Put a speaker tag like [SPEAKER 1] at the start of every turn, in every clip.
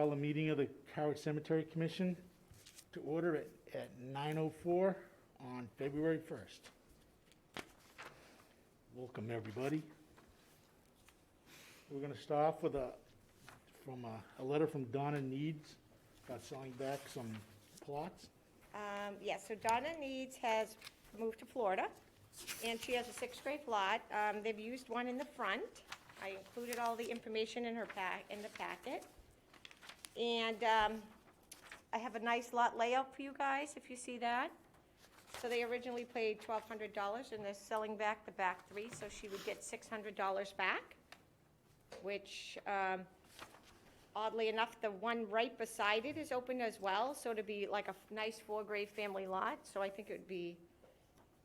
[SPEAKER 1] call the meeting of the Harwich Cemetery Commission to order at 9:04 on February 1st. Welcome, everybody. We're going to start off with a letter from Donna Needs about selling back some plots.
[SPEAKER 2] Yes, so Donna Needs has moved to Florida, and she has a 6th grade lot. They've used one in the front. I included all the information in the packet. And I have a nice lot layout for you guys, if you see that. So they originally paid $1,200, and they're selling back the back 3, so she would get $600 back, which, oddly enough, the one right beside it is open as well, so it'd be like a nice 4-grade family lot. So I think it would be,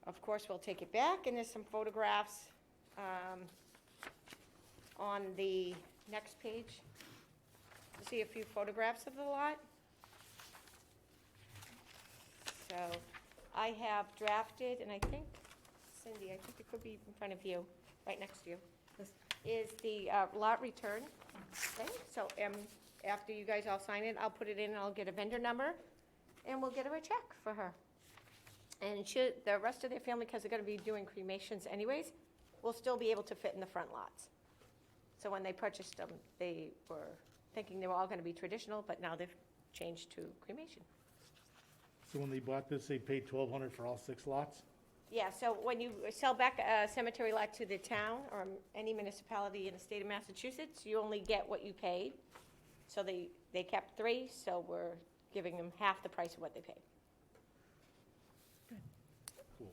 [SPEAKER 2] of course, we'll take it back, and there's some photographs on the next page. You see a few photographs of the lot. So I have drafted, and I think, Cindy, I think it could be in front of you, right next to you, is the lot return thing. So after you guys all sign it, I'll put it in, and I'll get a vendor number, and we'll get her a check for her. And the rest of their family, because they're going to be doing cremations anyways, will still be able to fit in the front lots. So when they purchased them, they were thinking they were all going to be traditional, but now they've changed to cremation.
[SPEAKER 1] So when they bought this, they paid $1,200 for all 6 lots?
[SPEAKER 2] Yeah, so when you sell back a cemetery lot to the town or any municipality in the state of Massachusetts, you only get what you paid. So they kept 3, so we're giving them half the price of what they paid.
[SPEAKER 1] Cool.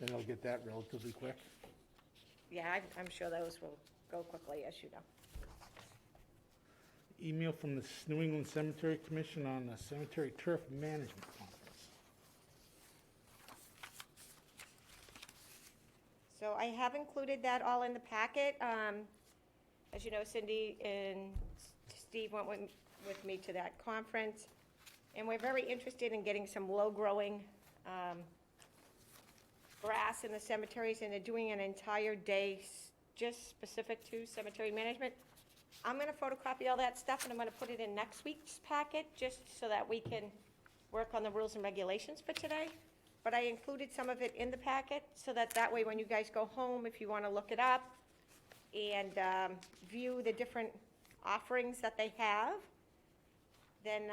[SPEAKER 1] Then they'll get that relatively quick?
[SPEAKER 2] Yeah, I'm sure those will go quickly, as you know.
[SPEAKER 1] Email from the New England Cemetery Commission on the Cemetery Turf Management Conference.
[SPEAKER 2] So I have included that all in the packet. As you know, Cindy and Steve went with me to that conference, and we're very interested in getting some low-growing grass in the cemeteries, and they're doing an entire day just specific to cemetery management. I'm going to photocopy all that stuff, and I'm going to put it in next week's packet, just so that we can work on the rules and regulations for today. But I included some of it in the packet, so that way when you guys go home, if you want to look it up and view the different offerings that they have, then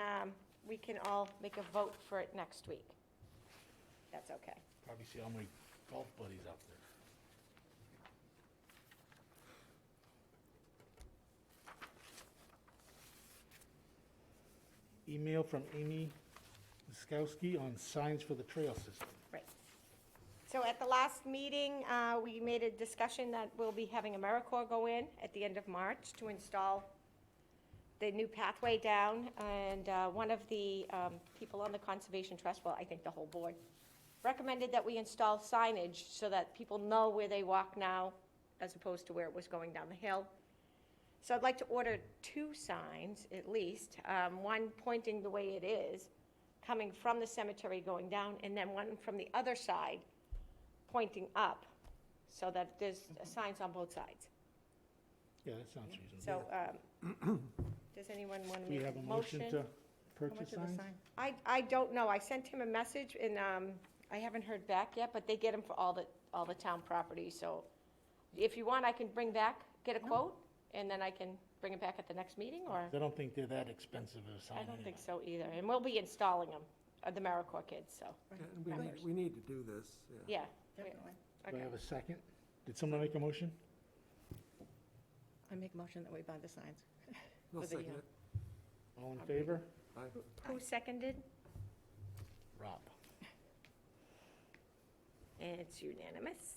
[SPEAKER 2] we can all make a vote for it next week. That's okay.
[SPEAKER 1] Probably see all my golf buddies out there. Email from Amy Skowski on signs for the trail system.
[SPEAKER 2] Right. So at the last meeting, we made a discussion that we'll be having AmeriCorps go in at the end of March to install the new pathway down. And one of the people on the Conservation Trust, well, I think the whole board, recommended that we install signage so that people know where they walk now as opposed to where it was going down the hill. So I'd like to order 2 signs at least, one pointing the way it is, coming from the cemetery going down, and then one from the other side pointing up, so that there's signs on both sides.
[SPEAKER 1] Yeah, that sounds reasonable.
[SPEAKER 2] So does anyone want to
[SPEAKER 1] Do we
[SPEAKER 2] make
[SPEAKER 1] have
[SPEAKER 2] a
[SPEAKER 1] a motion to
[SPEAKER 2] motion?
[SPEAKER 1] purchase signs?
[SPEAKER 2] I don't know. I sent him a message, and I haven't heard back yet, but they get them for all the town properties. So if you want, I can get a quote, and then I can bring it back at the next meeting, or?
[SPEAKER 1] I don't think they're that expensive of a sign.
[SPEAKER 2] I don't think so either. And we'll be installing them, the AmeriCorps kids, so.
[SPEAKER 3] Yeah, and we need to do this, yeah.
[SPEAKER 2] Yeah.
[SPEAKER 4] Definitely.
[SPEAKER 1] Do I
[SPEAKER 2] Okay.
[SPEAKER 1] have a second? Did someone make a motion?
[SPEAKER 4] I make a motion that we buy the signs.
[SPEAKER 3] I'll
[SPEAKER 4] For the,
[SPEAKER 3] second it.
[SPEAKER 1] All in favor?
[SPEAKER 3] Aye.
[SPEAKER 2] Who seconded?
[SPEAKER 1] Rob.
[SPEAKER 2] And it's unanimous.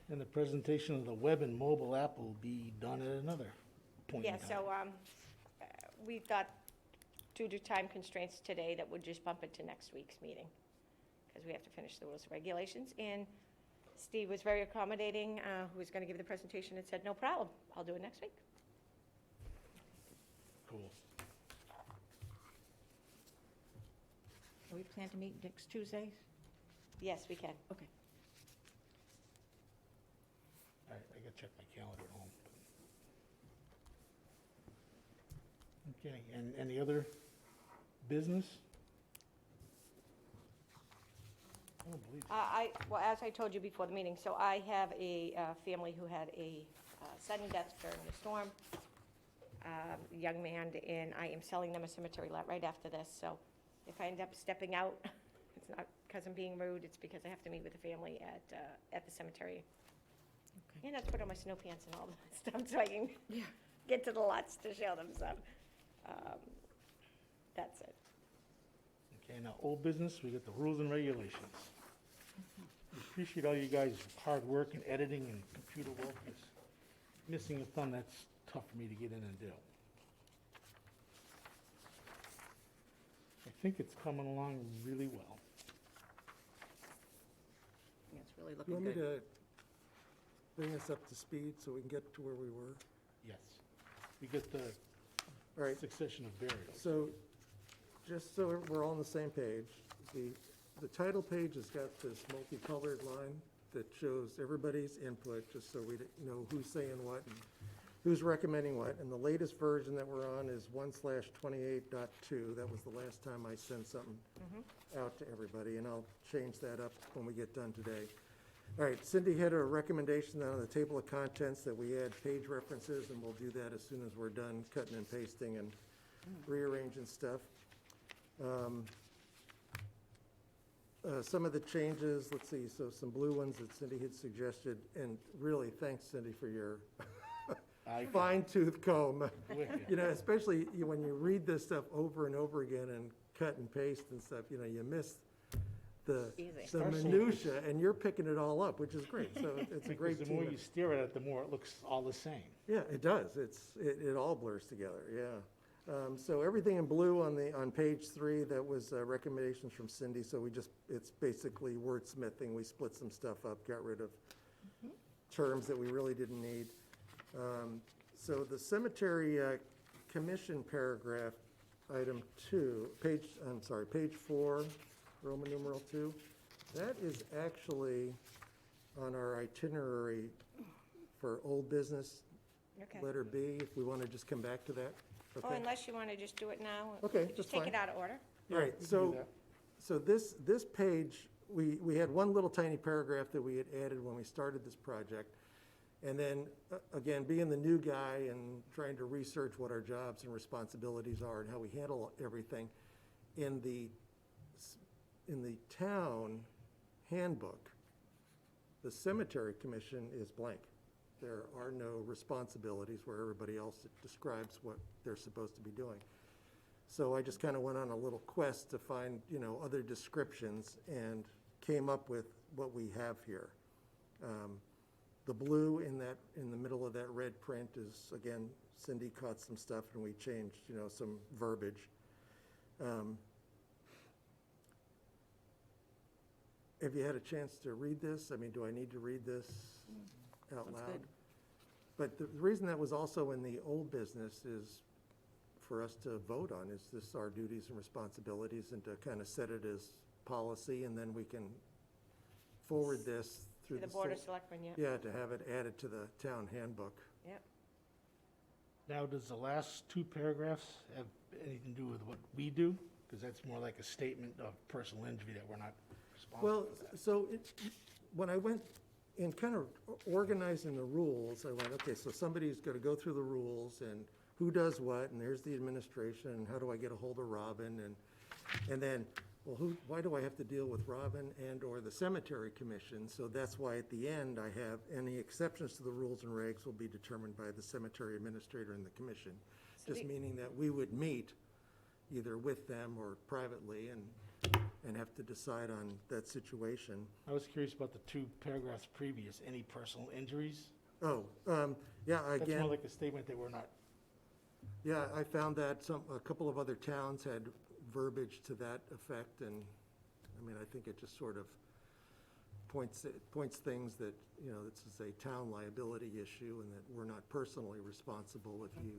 [SPEAKER 1] And the presentation of the web and mobile app will be done at another point in
[SPEAKER 2] Yeah,
[SPEAKER 1] time.
[SPEAKER 2] so we thought, due to time constraints today, that would just bump it to next week's meeting, because we have to finish the rules and regulations. And Steve was very accommodating, who was going to give the presentation, and said, no problem, I'll do it next week.
[SPEAKER 1] Cool.
[SPEAKER 4] We plan to meet next Tuesday?
[SPEAKER 2] Yes, we can.
[SPEAKER 4] Okay.
[SPEAKER 1] I gotta check my calendar at home. Okay, and any other business? I don't believe so.
[SPEAKER 2] Well, as I told you before the meeting, so I have a family who had a sudden death during the storm. Young man, and I am selling them a cemetery lot right after this, so if I end up stepping out, it's not because I'm being rude, it's because I have to meet with the family at the cemetery.
[SPEAKER 4] Okay.
[SPEAKER 2] And I put on my snow pants and all that stuff so I can get to the lots to show them, so, that's it.
[SPEAKER 1] Okay, now, old business, we got the rules and regulations. We appreciate all you guys' hard work and editing and computer work. It's missing a thumb, that's tough for me to get in and do. I think it's coming along really well.
[SPEAKER 4] Yeah, it's really
[SPEAKER 3] You
[SPEAKER 4] looking
[SPEAKER 3] want me
[SPEAKER 4] good.
[SPEAKER 3] to bring us up to speed so we can get to where we were?
[SPEAKER 1] Yes. We get the
[SPEAKER 3] All right,
[SPEAKER 1] succession of burials.
[SPEAKER 3] so, just so we're all on the same page, the title page has got this multicolored line that shows everybody's input, just so we know who's saying what and who's recommending what. And the latest version that we're on is 1/28.2. That was the last time I sent something out to everybody, and I'll change that up when we get done today. All right, Cindy had a recommendation on the table of contents that we add page references, and we'll do that as soon as we're done cutting and pasting and rearranging stuff. Some of the changes, let's see, so some blue ones that Cindy had suggested, and really, thanks, Cindy, for your fine tooth comb.
[SPEAKER 1] Wicked.
[SPEAKER 3] You know, especially when you read this stuff over and over again and cut and paste and stuff, you know, you miss the
[SPEAKER 4] Easy.
[SPEAKER 3] minutia, and you're picking it all up, which is great. So it's a great
[SPEAKER 1] Because the
[SPEAKER 3] team.
[SPEAKER 1] more you stare at it, the more it looks all the same.
[SPEAKER 3] Yeah, it does. It all blurs together, yeah. So everything in blue on page 3, that was recommendations from Cindy, so it's basically wordsmithing. We split some stuff up, got rid of terms that we really didn't need. So the cemetery commission paragraph, item 2, page 4, Roman numeral 2, that is actually on our itinerary for old business,
[SPEAKER 2] Okay.
[SPEAKER 3] letter B, if we want to just come back to that.
[SPEAKER 2] Oh,
[SPEAKER 3] Okay.
[SPEAKER 2] unless you want to just do it now.
[SPEAKER 3] Okay,
[SPEAKER 2] Just
[SPEAKER 3] that's
[SPEAKER 2] take
[SPEAKER 3] fine.
[SPEAKER 2] it out of order.
[SPEAKER 3] All right,
[SPEAKER 1] We can do
[SPEAKER 3] so,
[SPEAKER 1] that.
[SPEAKER 3] so this page, we had one little tiny paragraph that we had added when we started this project. And then, again, being the new guy and trying to research what our jobs and responsibilities are and how we handle everything, in the town handbook, the cemetery commission is blank. There are no responsibilities where everybody else describes what they're supposed to be doing. So I just kind of went on a little quest to find, other descriptions and came up with what we have here. The blue in the middle of that red print is, again, Cindy caught some stuff and we changed, some verbiage. Have you had a chance to read this? I mean, do I need to read this out
[SPEAKER 4] Sounds
[SPEAKER 3] loud?
[SPEAKER 4] good.
[SPEAKER 3] But the reason that was also in the old business is for us to vote on, is this our duties and responsibilities, and to kind of set it as policy, and then we can forward this through
[SPEAKER 2] To
[SPEAKER 3] the.
[SPEAKER 2] the Board of
[SPEAKER 3] sel-
[SPEAKER 2] Selectmen, yeah.
[SPEAKER 3] Yeah, to have it added to the town handbook.
[SPEAKER 2] Yep.
[SPEAKER 1] Now, does the last 2 paragraphs have anything to do with what we do? Because that's more like a statement of personal injury that we're not responsible
[SPEAKER 3] Well,
[SPEAKER 1] for that.
[SPEAKER 3] so when I went in kind of organizing the rules, I went, okay, so somebody's got to go through the rules and who does what, and there's the administration, and how do I get a hold of Robin, and then, well, why do I have to deal with Robin and/or the cemetery commission? So that's why at the end I have, any exceptions to the rules and regs will be determined by the cemetery administrator and the commission.
[SPEAKER 2] So
[SPEAKER 3] Just
[SPEAKER 2] the-
[SPEAKER 3] meaning that we would meet either with them or privately and have to decide on that situation.
[SPEAKER 1] I was curious about the 2 paragraphs previous, any personal injuries?
[SPEAKER 3] Oh, yeah,
[SPEAKER 1] That's
[SPEAKER 3] again,
[SPEAKER 1] more like a statement that we're not,
[SPEAKER 3] yeah, I found that a couple of other towns had verbiage to that effect, and, I mean, I think it just sort of points things that, this is a town liability issue, and that we're not personally responsible if you,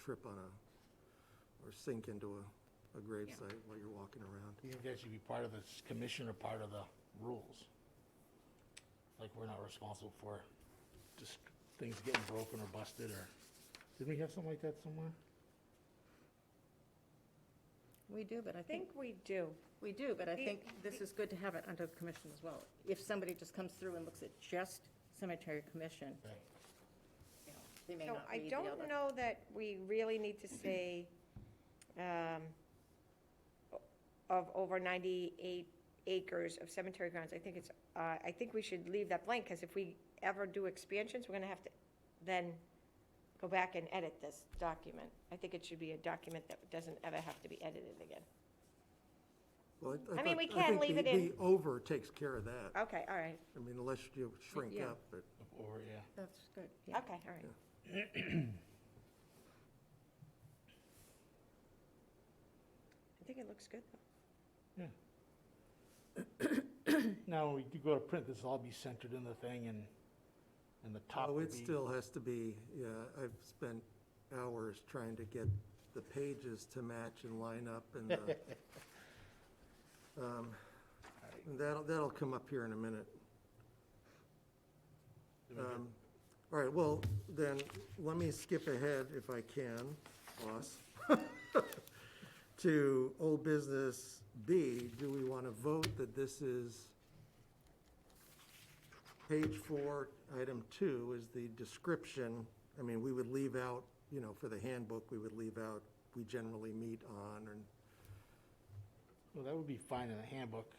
[SPEAKER 3] trip on or sink into a gravesite while you're walking around.
[SPEAKER 1] do you think that should be part of this commission or part of the rules? Like, we're not responsible for just things getting broken or busted, or, did we have something like that somewhere?
[SPEAKER 4] We do, but I
[SPEAKER 2] I
[SPEAKER 4] think,
[SPEAKER 2] think we do.
[SPEAKER 4] we do, but I
[SPEAKER 2] The-
[SPEAKER 4] think this is good to have it under commission as well. If somebody just comes through and looks at just cemetery commission,
[SPEAKER 1] Right.
[SPEAKER 4] you know, they may
[SPEAKER 2] So
[SPEAKER 4] not
[SPEAKER 2] I
[SPEAKER 4] read the other.
[SPEAKER 2] don't know that we really need to say, of over 98 acres of cemetery grounds. I think it's, I think we should leave that blank, because if we ever do expansions, we're gonna have to then go back and edit this document. I think it should be a document that doesn't ever have to be edited again.
[SPEAKER 3] Well,
[SPEAKER 2] I mean, we
[SPEAKER 3] I
[SPEAKER 2] can
[SPEAKER 3] think
[SPEAKER 2] leave it
[SPEAKER 3] the
[SPEAKER 2] in.
[SPEAKER 3] over takes care of that.
[SPEAKER 2] Okay, all right,
[SPEAKER 3] I mean, unless you shrink
[SPEAKER 4] Yeah.
[SPEAKER 3] up, but,
[SPEAKER 1] Or, yeah.
[SPEAKER 4] That's good, yeah.
[SPEAKER 2] okay, all right. I think it looks good, though.
[SPEAKER 1] Now, when we do go to print, this will all be centered in the thing, and the top
[SPEAKER 3] oh,
[SPEAKER 1] will
[SPEAKER 3] it
[SPEAKER 1] be.
[SPEAKER 3] still has to be, yeah, I've spent hours trying to get the pages to match and line up, and that'll come up here in a minute. All right, well, then, let me skip ahead, if I can, boss, to old business B. Do we want to vote that this is page 4, item 2 is the description? I mean, we would leave out, you know, for the handbook, we would leave out, we generally meet on, and,
[SPEAKER 1] Well, that would be fine in the handbook.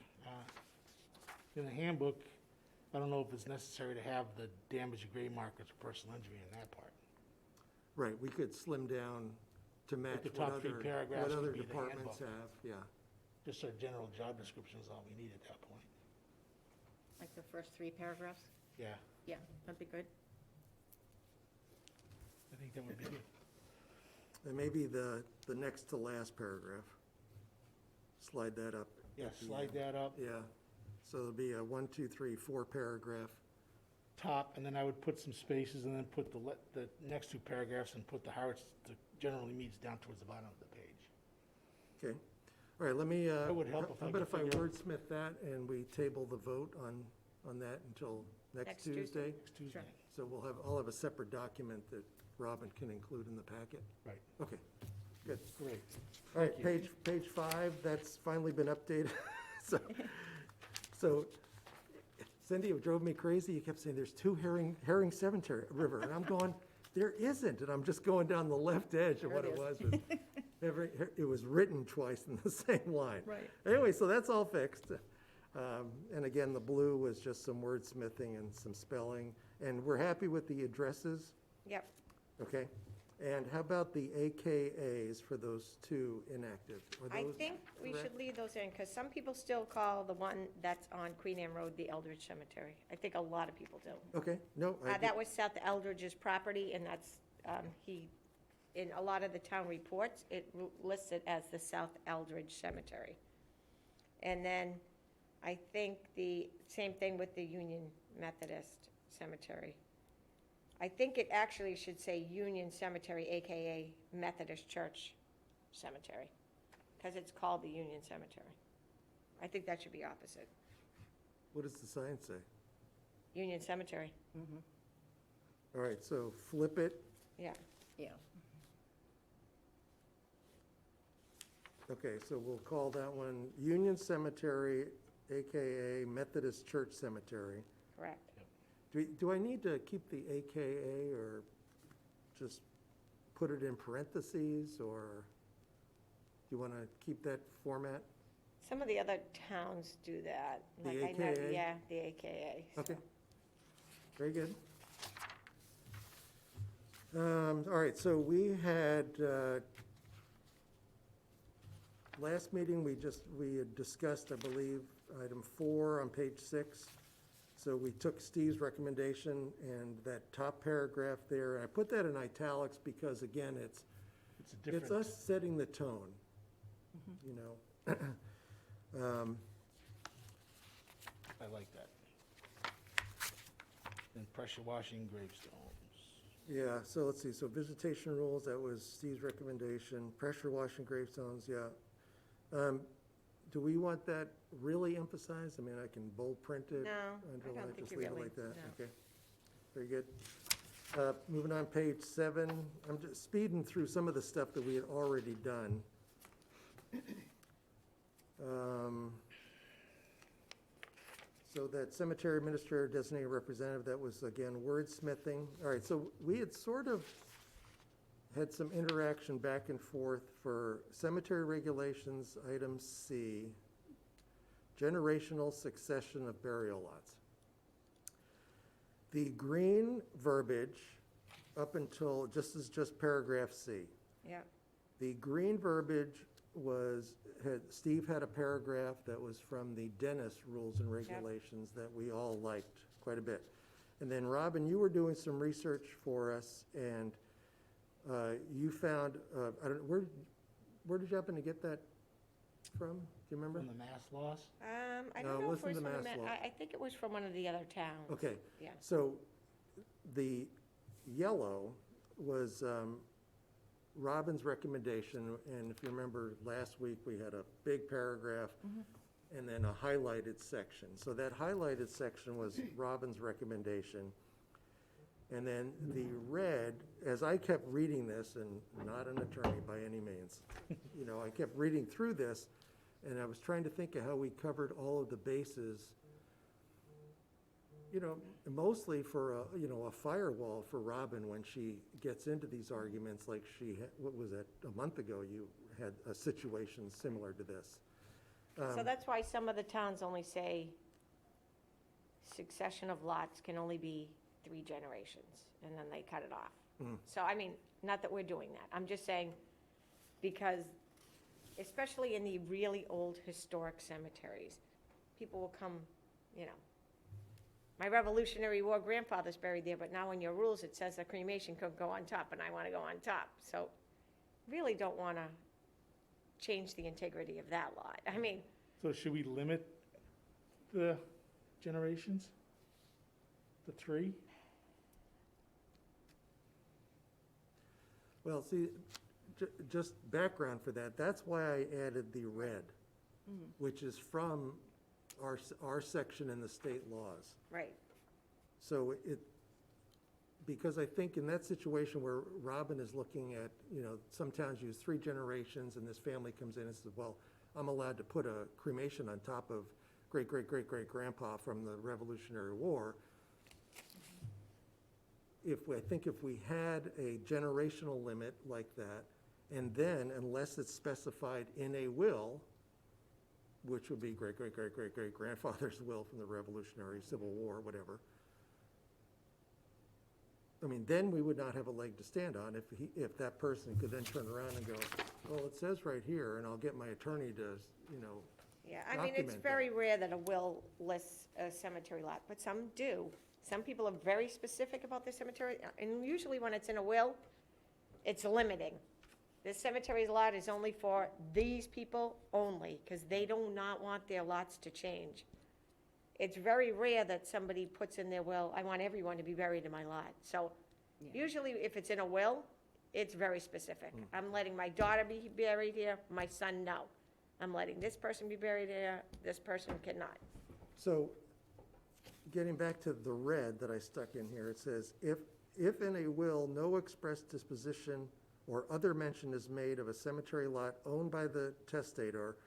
[SPEAKER 1] In the handbook, I don't know if it's necessary to have the damage to grave markers or personal injury in that part.
[SPEAKER 3] right, we could slim down to match
[SPEAKER 1] the
[SPEAKER 3] what
[SPEAKER 1] top 3
[SPEAKER 3] other,
[SPEAKER 1] paragraphs
[SPEAKER 3] what
[SPEAKER 1] would
[SPEAKER 3] other
[SPEAKER 1] be the
[SPEAKER 3] departments
[SPEAKER 1] handbook.
[SPEAKER 3] have, yeah.
[SPEAKER 1] Just our general job description is all we need at that point.
[SPEAKER 4] Like the first 3 paragraphs?
[SPEAKER 1] Yeah,
[SPEAKER 4] Yeah, that'd be good.
[SPEAKER 1] I think that would be good.
[SPEAKER 3] And maybe the next to last paragraph. Slide that up.
[SPEAKER 1] Yeah,
[SPEAKER 3] at the
[SPEAKER 1] slide
[SPEAKER 3] end.
[SPEAKER 1] that up,
[SPEAKER 3] Yeah, so it'll be a 1, 2, 3, 4 paragraph.
[SPEAKER 1] top, and then I would put some spaces, and then put the next 2 paragraphs, and put the Harwich generally meets down towards the bottom of the page.
[SPEAKER 3] Okay, all right, let me,
[SPEAKER 1] That would help if I
[SPEAKER 3] how about
[SPEAKER 1] could
[SPEAKER 3] if I
[SPEAKER 1] figure out-
[SPEAKER 3] wordsmith that and we table the vote on that until next
[SPEAKER 2] Next Tuesday.
[SPEAKER 3] Tuesday?
[SPEAKER 1] Next Tuesday.
[SPEAKER 3] So I'll have a separate document that Robin can include in the packet?
[SPEAKER 1] Right.
[SPEAKER 3] Okay, good.
[SPEAKER 1] Great.
[SPEAKER 3] All right,
[SPEAKER 1] Thank you.
[SPEAKER 3] page 5, that's finally been updated. So Cindy, it drove me crazy. You kept saying there's 2 Herring Cemetery River, and I'm going, there isn't, and I'm just going down the left edge of
[SPEAKER 4] There
[SPEAKER 3] what
[SPEAKER 4] it
[SPEAKER 3] it was.
[SPEAKER 4] is.
[SPEAKER 3] It was written twice in the same line.
[SPEAKER 4] Right.
[SPEAKER 3] Anyway, so that's all fixed. And again, the blue was just some wordsmithing and some spelling, and we're happy with the addresses,
[SPEAKER 2] Yep,
[SPEAKER 3] okay? And how about the AKAs for those 2 inactive? Are
[SPEAKER 2] I
[SPEAKER 3] those
[SPEAKER 2] think we
[SPEAKER 3] correct?
[SPEAKER 2] should leave those in, because some people still call the one that's on Queen Anne Road the Eldridge Cemetery. I think a lot of people do.
[SPEAKER 3] Okay, no,
[SPEAKER 2] That was Seth Eldridge's property, and that's, in a lot of the town reports, it lists it as the South Eldridge Cemetery. And then, I think the same thing with the Union Methodist Cemetery. I think it actually should say Union Cemetery, AKA Methodist Church Cemetery, because it's called the Union Cemetery. I think that should be opposite.
[SPEAKER 3] what does the sign say?
[SPEAKER 2] Union Cemetery,
[SPEAKER 3] All right, so flip it.
[SPEAKER 2] yeah.
[SPEAKER 4] Yeah.
[SPEAKER 3] Okay, so we'll call that one Union Cemetery, AKA Methodist Church Cemetery.
[SPEAKER 2] Correct.
[SPEAKER 3] Do I need to keep the AKA or just put it in parentheses, or do you want to keep that format?
[SPEAKER 2] Some of the other towns do that.
[SPEAKER 3] The
[SPEAKER 2] Like I know,
[SPEAKER 3] AKA?
[SPEAKER 2] yeah, the AKA. so.
[SPEAKER 3] Okay, very good. All right, so we had, last meeting, we had discussed, I believe, item 4 on page 6. So we took Steve's recommendation and that top paragraph there, and I put that in italics because, again,
[SPEAKER 1] It's a
[SPEAKER 3] it's
[SPEAKER 1] different,
[SPEAKER 3] us setting the tone, you know?
[SPEAKER 1] I like that. And pressure washing gravestones.
[SPEAKER 3] Yeah, so let's see, so visitation rules, that was Steve's recommendation, pressure washing gravestones, yeah. Do we want that really emphasized? I mean, I can bold print it.
[SPEAKER 2] No, I
[SPEAKER 3] underline,
[SPEAKER 2] don't think
[SPEAKER 3] just
[SPEAKER 2] you
[SPEAKER 3] leave it
[SPEAKER 2] really,
[SPEAKER 3] like that,
[SPEAKER 2] no.
[SPEAKER 3] okay. Very good. Moving on, page 7, I'm just speeding through some of the stuff that we had already done. So that cemetery administrator designated representative, that was again wordsmithing. All right, so we had sort of had some interaction back and forth for cemetery regulations, item C, generational succession of burial lots. The green verbiage up until, just paragraph C.
[SPEAKER 2] Yeah,
[SPEAKER 3] The green verbiage Steve had a paragraph that was from the Dennis Rules and Regulations that we all liked quite a bit. And then Robin, you were doing some research for us, and you found, where did you happen to get that from? Do you remember?
[SPEAKER 1] From the mass laws?
[SPEAKER 2] I
[SPEAKER 3] No,
[SPEAKER 2] don't
[SPEAKER 3] it
[SPEAKER 2] know if it
[SPEAKER 3] wasn't
[SPEAKER 2] was
[SPEAKER 3] the
[SPEAKER 2] from
[SPEAKER 3] mass law.
[SPEAKER 2] I think it was from one of the other towns.
[SPEAKER 3] Okay.
[SPEAKER 2] Yeah.
[SPEAKER 3] So the yellow was Robin's recommendation, and if you remember, last week, we had a big paragraph and then a highlighted section. So that highlighted section was Robin's recommendation. And then the red, as I kept reading this, and not an attorney by any means, I kept reading through this, and I was trying to think of how we covered all of the bases, mostly for a firewall for Robin when she gets into these arguments, like what was it, a month ago, you had a situation similar to this.
[SPEAKER 2] So that's why some of the towns only say succession of lots can only be 3 generations, and then they cut it off. So, I mean, not that we're doing that. I'm just saying, because especially in the really old historic cemeteries, people will come, my Revolutionary War grandfather's buried there, but now in your rules, it says a cremation could go on top, and I want to go on top. So really don't want to change the integrity of that lot. I mean,
[SPEAKER 1] So should we limit the generations to 3?
[SPEAKER 3] Well, see, just background for that, that's why I added the red, which is from our section in the state laws.
[SPEAKER 2] right.
[SPEAKER 3] So because I think in that situation where Robin is looking at, some towns use 3 generations, and this family comes in and says, well, I'm allowed to put a cremation on top of great-great-great-great-grandpa from the Revolutionary War. I think if we had a generational limit like that, and then, unless it's specified in a will, which would be great-great-great-great-great-grandfather's will from the Revolutionary Civil War, whatever, I mean, then we would not have a leg to stand on if that person could then turn around and go, well, it says right here, and I'll get my attorney to,
[SPEAKER 2] Yeah, I mean, it's
[SPEAKER 3] document
[SPEAKER 2] very rare that a will lists a cemetery lot, but some do. Some people are very specific about their cemetery, and usually when it's in a will, it's limiting. This cemetery lot is only for these people only, because they do not want their lots to change. It's very rare that somebody puts in their will, I want everyone to be buried in my lot. So usually if it's in a will, it's very specific. I'm letting my daughter be buried here, my son, no. I'm letting this person be buried here, this person cannot.
[SPEAKER 3] So, getting back to the red that I stuck in here, it says, if in a will, no express disposition or other mention is made of a cemetery lot owned by the testator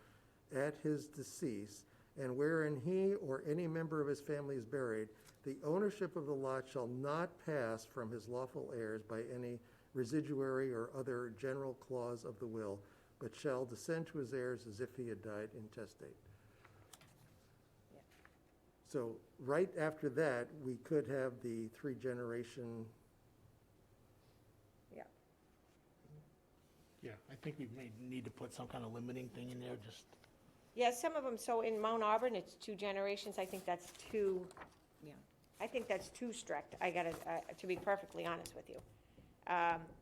[SPEAKER 3] at his decease, and wherein he or any member of his family is buried, the ownership of the lot shall not pass from his lawful heirs by any residuary or other general clause of the will, but shall descend to his heirs as if he had died intestate.
[SPEAKER 2] Yeah.
[SPEAKER 3] So right after that, we could have the 3-generation.
[SPEAKER 2] Yeah.
[SPEAKER 1] Yeah, I think we may need to put some kind of limiting thing in there, just,
[SPEAKER 2] Yeah, some of them, so in Mount Auburn, it's 2 generations, I think that's too,
[SPEAKER 4] Yeah.
[SPEAKER 2] I think that's too strict, I gotta, to be perfectly honest with you.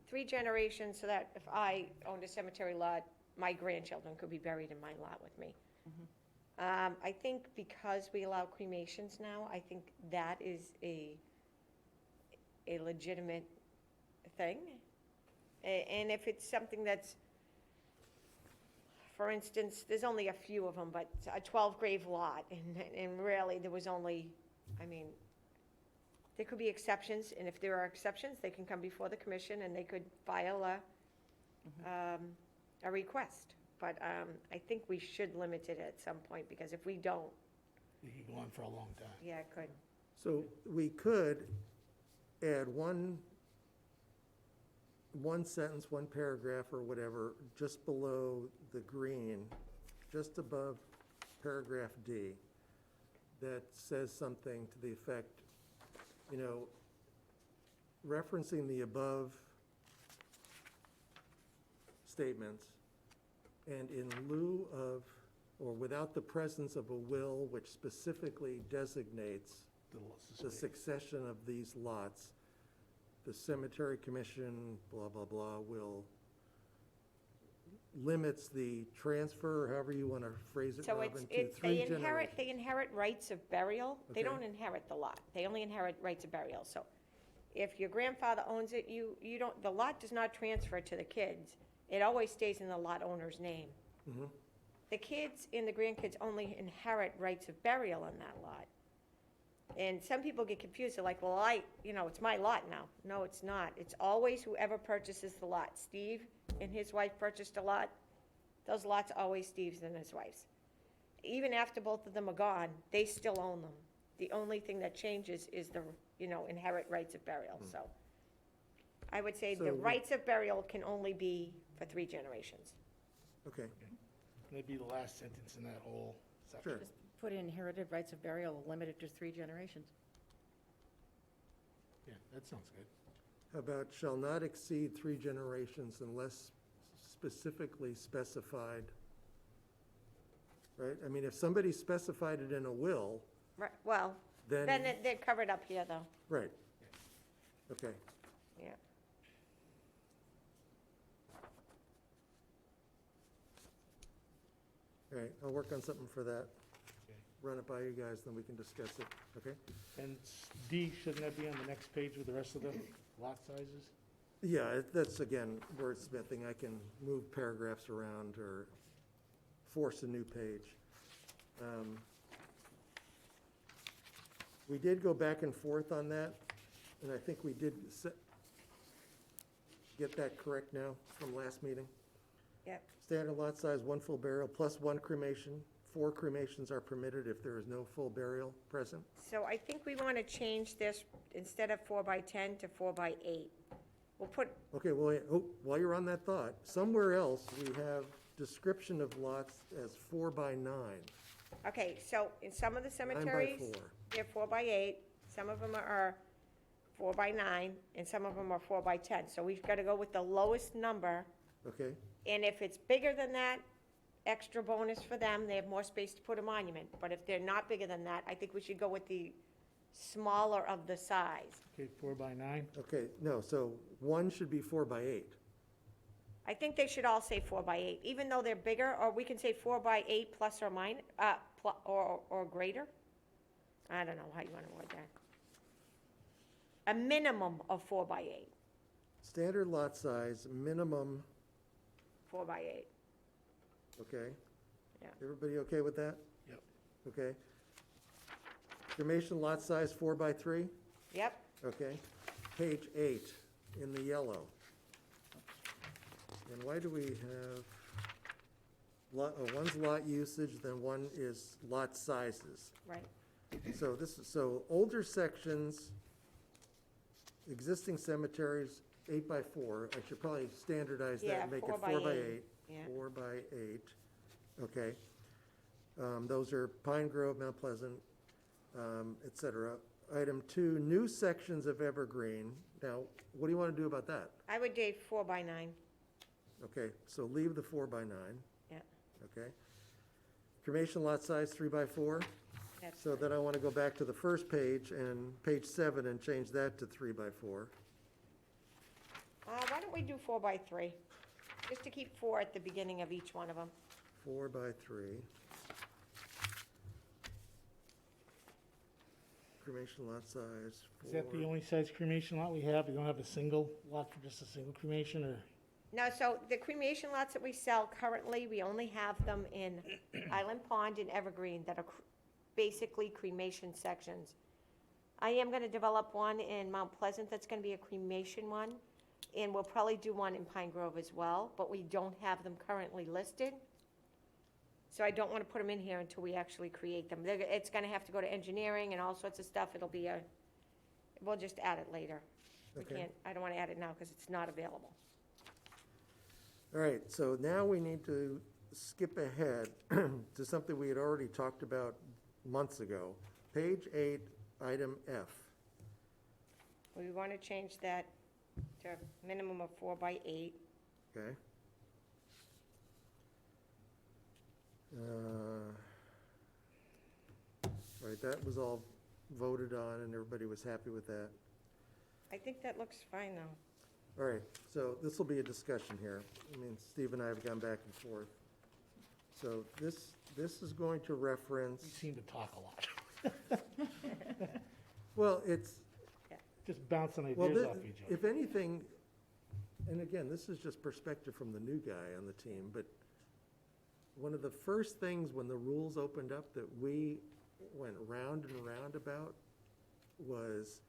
[SPEAKER 2] 3 generations, so that if I owned a cemetery lot, my grandchildren could be buried in my lot with me. I think because we allow cremations now, I think that is a legitimate thing. And if it's something that's, for instance, there's only a few of them, but a 12-grave lot, and really, there was only, I mean, there could be exceptions, and if there are exceptions, they can come before the commission, and they could file a request. but I think we should limit it at some point, because if we don't,
[SPEAKER 1] It could go on for a long time.
[SPEAKER 2] yeah, it could.
[SPEAKER 3] So we could add one sentence, one paragraph or whatever, just below the green, just above paragraph D, that says something to the effect, you know, referencing the above statements, and in lieu of, or without the presence of a will which specifically designates the succession of these lots, the cemetery commission, blah, blah, blah, will limits the transfer, or however you want to phrase it,
[SPEAKER 2] So
[SPEAKER 3] Robin, to
[SPEAKER 2] it's,
[SPEAKER 3] three
[SPEAKER 2] they inherit rights of burial. They
[SPEAKER 3] Okay.
[SPEAKER 2] don't inherit the lot. They only inherit rights of burial. So if your grandfather owns it, you don't, the lot does not transfer to the kids. It always stays in the lot owner's name.
[SPEAKER 3] Mhm.
[SPEAKER 2] The kids and the grandkids only inherit rights of burial on that lot. And some people get confused. They're like, well, it's my lot now. No, it's not. It's always whoever purchases the lot. Steve and his wife purchased a lot. Those lots are always Steve's and his wife's. Even after both of them are gone, they still own them. The only thing that changes is the, inherit rights of burial, so. I would say the
[SPEAKER 3] So-
[SPEAKER 2] rights of burial can only be for 3 generations.
[SPEAKER 3] Okay,
[SPEAKER 1] That'd be the last sentence in that whole section.
[SPEAKER 3] sure.
[SPEAKER 4] Just put inherited rights of burial limited to 3 generations.
[SPEAKER 1] Yeah, that sounds good.
[SPEAKER 3] How about shall not exceed 3 generations unless specifically specified? Right, I mean, if somebody specified it in a will,
[SPEAKER 2] Right, well,
[SPEAKER 3] then.
[SPEAKER 2] then they're covered up here, though,
[SPEAKER 3] Right, okay.
[SPEAKER 2] yeah.
[SPEAKER 3] All right, I'll work on something for that.
[SPEAKER 1] Okay.
[SPEAKER 3] Run it by you guys, then we can discuss it, okay?
[SPEAKER 1] And D, shouldn't that be on the next page with the rest of the lot sizes?
[SPEAKER 3] Yeah, that's, again, wordsmithing. I can move paragraphs around or force a new page. We did go back and forth on that, and I think we did get that correct now from last meeting.
[SPEAKER 2] Yep.
[SPEAKER 3] Standard lot size, 1 full burial plus 1 cremation. 4 cremations are permitted if there is no full burial present.
[SPEAKER 2] So I think we want to change this, instead of 4 by 10 to 4 by 8. We'll put,
[SPEAKER 3] Okay, well, while you're on that thought, somewhere else we have description of lots as 4 by 9.
[SPEAKER 2] okay, so in some of the
[SPEAKER 3] 9 by
[SPEAKER 2] cemeteries,
[SPEAKER 3] 4.
[SPEAKER 2] they're 4 by 8, some of them are 4 by 9, and some of them are 4 by 10. So we've got to go with the lowest number,
[SPEAKER 3] Okay,
[SPEAKER 2] and if it's bigger than that, extra bonus for them, they have more space to put a monument. But if they're not bigger than that, I think we should go with the smaller of the size.
[SPEAKER 1] Okay, 4 by 9.
[SPEAKER 3] okay, no, so 1 should be 4 by 8.
[SPEAKER 2] I think they should all say 4 by 8, even though they're bigger, or we can say 4 by 8 plus or minus, or greater. I don't know how you want to word that. A minimum of 4 by 8,
[SPEAKER 3] Standard lot size, minimum,
[SPEAKER 2] 4 by 8.
[SPEAKER 3] okay?
[SPEAKER 2] Yeah.
[SPEAKER 3] Everybody okay with that?
[SPEAKER 1] Yep.
[SPEAKER 3] Okay. Cremation lot size, 4 by 3,
[SPEAKER 2] Yep,
[SPEAKER 3] okay? Page 8 in the yellow. And why do we have, one's lot usage, then one is lot sizes.
[SPEAKER 2] right.
[SPEAKER 3] So older sections, existing cemeteries, 8 by 4. I should probably standardize that
[SPEAKER 2] Yeah,
[SPEAKER 3] and make
[SPEAKER 2] 4
[SPEAKER 3] it
[SPEAKER 2] by
[SPEAKER 3] 4 by
[SPEAKER 2] 8.
[SPEAKER 3] 8.
[SPEAKER 2] Yeah.
[SPEAKER 3] 4 by 8, okay. Those are Pine Grove, Mount Pleasant, et cetera. Item 2, new sections of Evergreen. Now, what do you want to do about that?
[SPEAKER 2] I would do 4 by 9.
[SPEAKER 3] Okay, so leave the 4 by 9.
[SPEAKER 2] Yeah.
[SPEAKER 3] Okay. Cremation lot size, 3 by 4.
[SPEAKER 2] That's
[SPEAKER 3] So
[SPEAKER 2] fine.
[SPEAKER 3] then I want to go back to the first page and page 7 and change that to 3 by 4.
[SPEAKER 2] Why don't we do 4 by 3? Just to keep 4 at the beginning of each one of them.
[SPEAKER 3] 4 by 3. Cremation lot size, 4.
[SPEAKER 1] Is that the only size cremation lot we have? We don't have a single lot for just a single cremation, or?
[SPEAKER 2] No, so the cremation lots that we sell currently, we only have them in Island Pond and Evergreen that are basically cremation sections. I am gonna develop one in Mount Pleasant that's gonna be a cremation one, And we'll probably do one in Pine Grove as well, but we don't have them currently listed. So I don't want to put them in here until we actually create them. It's going to have to go to engineering and all sorts of stuff. It'll be we'll just add it later. We
[SPEAKER 3] Okay.
[SPEAKER 2] can't, I don't want to add it now because it's not available.
[SPEAKER 3] All right, so now we need to skip ahead to something we had already talked about months ago. Page 8, item F.
[SPEAKER 2] We want to change that to a minimum of 4 by 8.
[SPEAKER 3] Okay. Right, that was all voted on and everybody was happy with that.
[SPEAKER 2] I think that looks fine, though.
[SPEAKER 3] All right, so this will be a discussion here. I mean, Steve and I have gone back and forth. So this is going to
[SPEAKER 1] We
[SPEAKER 3] reference,
[SPEAKER 1] seem to talk a lot,
[SPEAKER 3] well, it's,
[SPEAKER 1] just bouncing
[SPEAKER 3] well,
[SPEAKER 1] ideas off each other.
[SPEAKER 3] if anything, and again, this is just perspective from the new guy on the team, but one of the first things when the rules opened up that we went round and round about was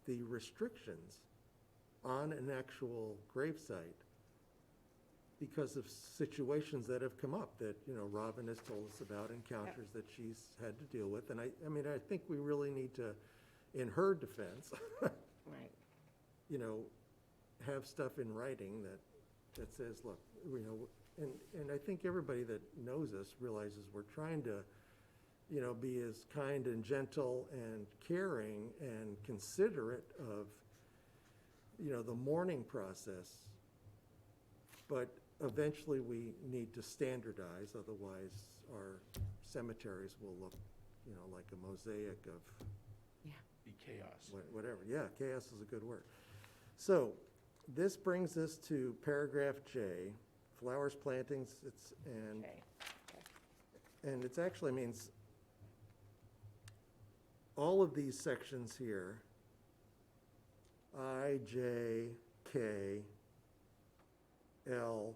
[SPEAKER 3] the restrictions on an actual gravesite because of situations that have come up that, you know, Robin has told us about, encounters that she's had to deal with. And I mean, I think we really need to, in her defense,
[SPEAKER 4] Right.
[SPEAKER 3] you know, have stuff in writing that says, look, you know, and I think everybody that knows us realizes we're trying to, you know, be as kind and gentle and caring and considerate of, you know, the mourning process. But eventually we need to standardize, otherwise our cemeteries will look, you know, like a mosaic of
[SPEAKER 1] Be chaos.
[SPEAKER 3] whatever. Yeah, chaos is a good word. So this brings us to paragraph J, flowers, plantings,
[SPEAKER 2] Okay.
[SPEAKER 3] and it's actually means all of these sections here, I, J, K, L,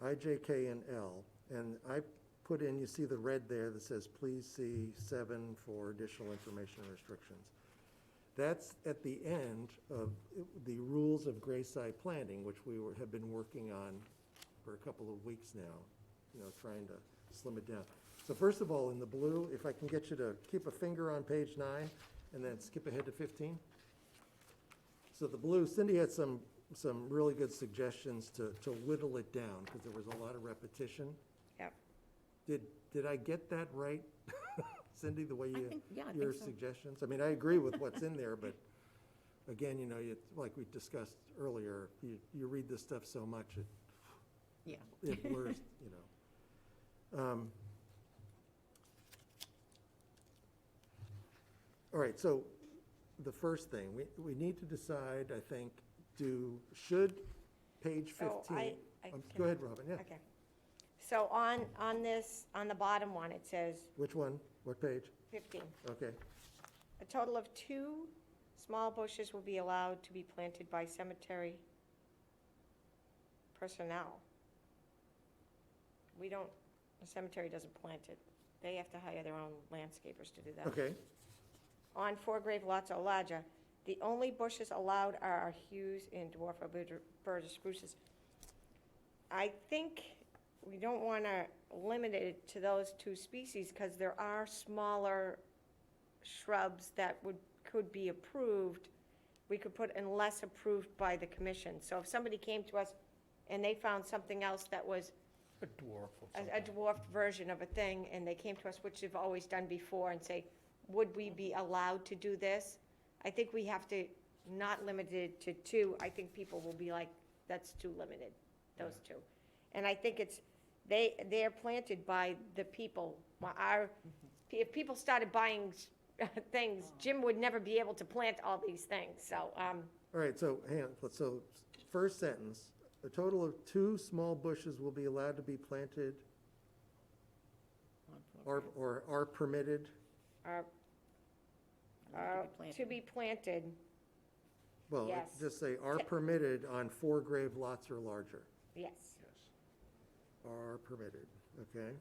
[SPEAKER 3] I, J, K, and L. And I put in, you see the red there that says, please see 7 for additional information and restrictions. That's at the end of the rules of gravesite planting, which we have been working on for a couple of weeks now, you know, trying to slim it down. So first of all, in the blue, if I can get you to keep a finger on page 9 and then skip ahead to 15. So the blue, Cindy had some really good suggestions to whittle it down because there was a lot of repetition.
[SPEAKER 2] Yep.
[SPEAKER 3] Did I get that right, Cindy, the way
[SPEAKER 4] I
[SPEAKER 3] you,
[SPEAKER 4] think, yeah, I
[SPEAKER 3] your
[SPEAKER 4] think so.
[SPEAKER 3] suggestions? I mean, I agree with what's in there, but again, you know, like we discussed earlier, you read this stuff so much,
[SPEAKER 4] Yeah.
[SPEAKER 3] it blurs, you know. All right, so the first thing, we need to decide, I think, should page 15.
[SPEAKER 2] So I
[SPEAKER 3] Go ahead, Robin, yeah.
[SPEAKER 2] Okay. So on this, on the bottom one, it says
[SPEAKER 3] Which one? What page?
[SPEAKER 2] 15.
[SPEAKER 3] Okay,
[SPEAKER 2] A total of 2 small bushes will be allowed to be planted by cemetery personnel. The cemetery doesn't plant it. They have to hire their own landscapers to do that.
[SPEAKER 3] okay.
[SPEAKER 2] On 4 grave lots or larger, the only bushes allowed are hues and dwarf or Burgess spruces. I think we don't want to limit it to those 2 species because there are smaller shrubs that could be approved. We could put unless approved by the commission. So if somebody came to us and they found something else that was
[SPEAKER 1] A dwarf of
[SPEAKER 2] a
[SPEAKER 1] something.
[SPEAKER 2] dwarfed version of a thing, and they came to us, which they've always done before, and say, would we be allowed to do this? I think we have to not limit it to 2. I think people will be like, that's too limited, those 2. And I think they're planted by the people. If people started buying things, Jim would never be able to plant all these things, so,
[SPEAKER 3] All right, so hang on, so first sentence, a total of 2 small bushes will be allowed to be planted or are permitted.
[SPEAKER 2] to be planted,
[SPEAKER 3] Well,
[SPEAKER 2] Yes.
[SPEAKER 3] just say are permitted on 4 grave lots or larger.
[SPEAKER 2] yes.
[SPEAKER 1] Yes.
[SPEAKER 3] Are permitted, okay?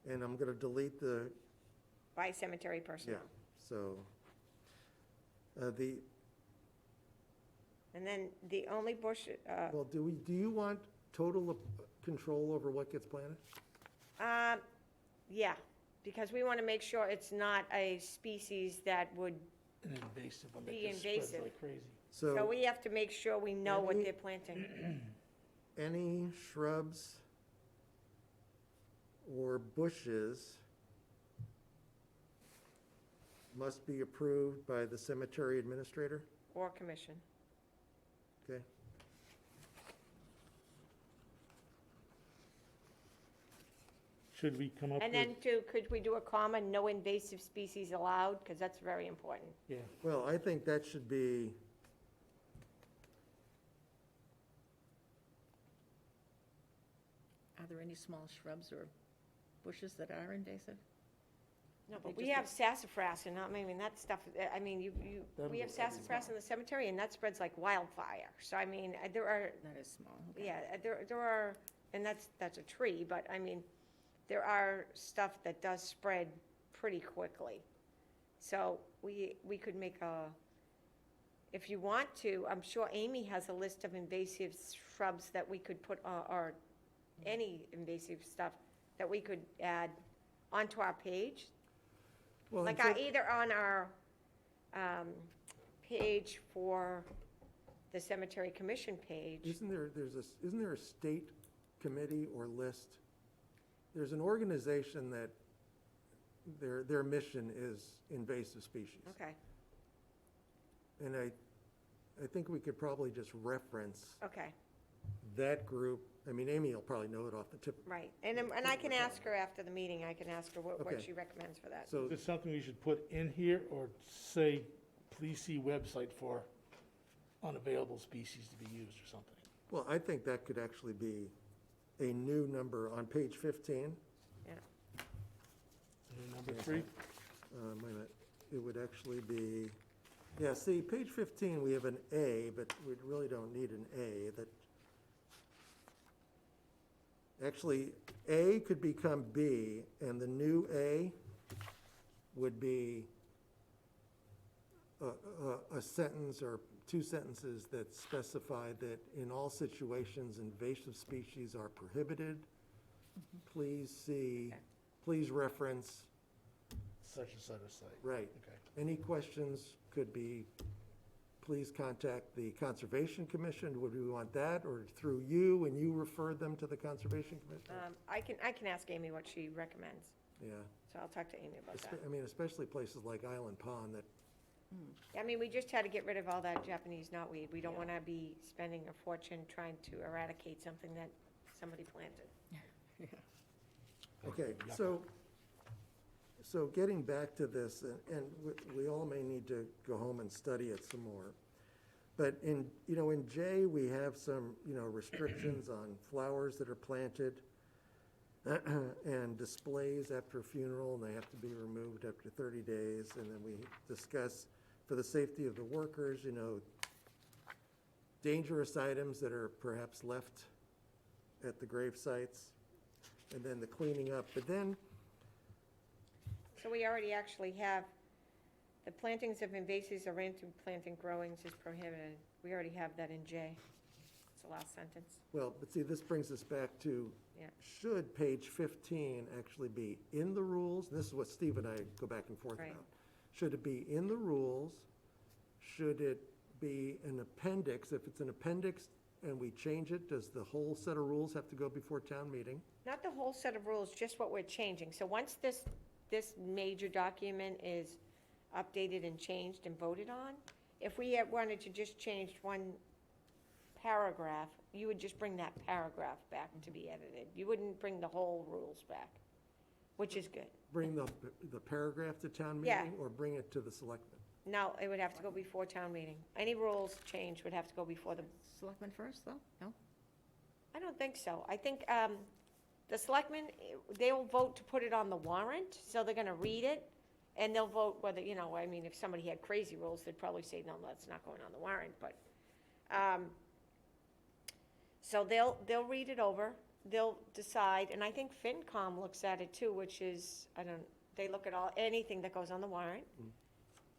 [SPEAKER 3] And I'm gonna delete the,
[SPEAKER 2] By cemetery
[SPEAKER 3] yeah,
[SPEAKER 2] personnel.
[SPEAKER 3] so,
[SPEAKER 2] And then the only bush,
[SPEAKER 3] Well, do you want total control over what gets planted?
[SPEAKER 2] yeah, because we want to make sure it's not a species that would,
[SPEAKER 1] An invasive one that
[SPEAKER 2] Be
[SPEAKER 1] just spreads
[SPEAKER 2] invasive.
[SPEAKER 1] like crazy.
[SPEAKER 2] so we have to make sure we know what
[SPEAKER 3] Any-
[SPEAKER 2] they're planting.
[SPEAKER 3] Any shrubs or bushes must be approved by the cemetery administrator,
[SPEAKER 2] Or commission.
[SPEAKER 3] okay?
[SPEAKER 1] Should we come up
[SPEAKER 2] And
[SPEAKER 1] with,
[SPEAKER 2] then too, could we do a comma, no invasive species allowed? Because that's very important.
[SPEAKER 1] yeah,
[SPEAKER 3] Well, I think that should be,
[SPEAKER 4] Are there any small shrubs or bushes that are invasive?
[SPEAKER 2] No,
[SPEAKER 4] They
[SPEAKER 2] but we
[SPEAKER 4] just-
[SPEAKER 2] have sassafras and I mean, that stuff, I mean,
[SPEAKER 1] That'll
[SPEAKER 2] we have
[SPEAKER 1] go
[SPEAKER 2] sassafras in the cemetery and that spreads like wildfire. So I mean, there are,
[SPEAKER 4] That is small, okay.
[SPEAKER 2] yeah, there are, and that's a tree, but I mean, there are stuff that does spread pretty quickly. So we could make a, if you want to, I'm sure Amy has a list of invasive shrubs that we could put, or any invasive stuff that we could add onto our page.
[SPEAKER 3] well,
[SPEAKER 2] Like
[SPEAKER 3] instead-
[SPEAKER 2] either on our page for the cemetery commission page.
[SPEAKER 3] isn't there a state committee or list? There's an organization that their mission is invasive species.
[SPEAKER 2] Okay,
[SPEAKER 3] And I think we could probably just reference
[SPEAKER 2] okay,
[SPEAKER 3] that group. I mean, Amy will probably know it off the tip.
[SPEAKER 2] right. And I can ask her after the meeting, I can ask her what
[SPEAKER 3] Okay.
[SPEAKER 2] she recommends for that.
[SPEAKER 3] So,
[SPEAKER 1] is this something we should put in here, or say, please see website for unavailable species to be used or something?
[SPEAKER 3] well, I think that could actually be a new number on page 15.
[SPEAKER 2] Yeah,
[SPEAKER 1] And then number 3,
[SPEAKER 3] Wait a minute, it would actually be, yeah, see, page 15, we have an A, but we really don't need an A. That actually, A could become B, and the new A would be a sentence or two sentences that specify that in all situations, invasive species are prohibited. Please see,
[SPEAKER 2] Okay.
[SPEAKER 3] please reference,
[SPEAKER 1] such and such a site.
[SPEAKER 3] right.
[SPEAKER 1] Okay.
[SPEAKER 3] Any questions could be, please contact the Conservation Commission. Would we want that, or through you, and you refer them to the Conservation Commission?
[SPEAKER 2] I can ask Amy what she recommends,
[SPEAKER 3] Yeah,
[SPEAKER 2] so I'll talk to Amy about that.
[SPEAKER 3] I mean, especially places like Island Pond that,
[SPEAKER 2] I mean, we just had to get rid of all that Japanese knotweed. We don't want to be spending a fortune trying to eradicate something that somebody planted.
[SPEAKER 3] okay,
[SPEAKER 1] Yucca.
[SPEAKER 3] so getting back to this, and we all may need to go home and study it some more. But in J, we have some, restrictions on flowers that are planted and displays after a funeral, and they have to be removed after 30 days. And then we discuss, for the safety of the workers, dangerous items that are perhaps left at the grave sites, and then the cleaning up. But then,
[SPEAKER 2] So we already actually have, the plantings of invasives or random planting growings is prohibited. We already have that in J. It's the last sentence.
[SPEAKER 3] well, but see, this brings us back to,
[SPEAKER 2] Yeah.
[SPEAKER 3] should page 15 actually be in the rules? This is what Steve and I go back and forth
[SPEAKER 2] Right.
[SPEAKER 3] about. Should it be in the rules? Should it be an appendix? If it's an appendix and we change it, does the whole set of rules have to go before town meeting?
[SPEAKER 2] Not the whole set of rules, just what we're changing. So once this major document is updated and changed and voted on, if we had wanted to just change one paragraph, you would just bring that paragraph back to be edited. You wouldn't bring the whole rules back, which is good.
[SPEAKER 3] Bring the paragraph to town
[SPEAKER 2] Yeah.
[SPEAKER 3] meeting or bring it to the selectmen?
[SPEAKER 2] No, it would have to go before town meeting. Any rules change would have to go before the,
[SPEAKER 4] Selectmen first, though? No?
[SPEAKER 2] I don't think so. I think the selectmen, they will vote to put it on the warrant, so they're gonna read it, and they'll vote whether, I mean, if somebody had crazy rules, they'd probably say, no, that's not going on the warrant, but, so they'll read it over, they'll decide, and I think FinCom looks at it too, which is, they look at anything that goes on the warrant.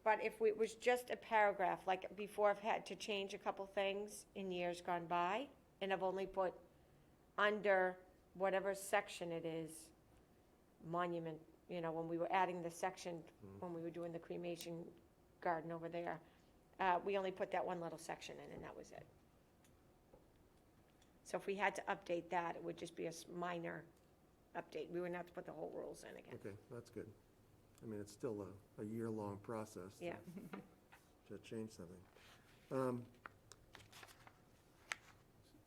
[SPEAKER 2] But if it was just a paragraph, like before I've had to change a couple things in years gone by, and I've only put under whatever section it is, monument, when we were adding the section, when we were doing the cremation garden over there, we only put that one little section in, and that was it. So if we had to update that, it would just be a minor update. We wouldn't have to put the whole rules in again.
[SPEAKER 3] Okay, that's good. I mean, it's still a year-long process.
[SPEAKER 2] Yeah.
[SPEAKER 3] To change something.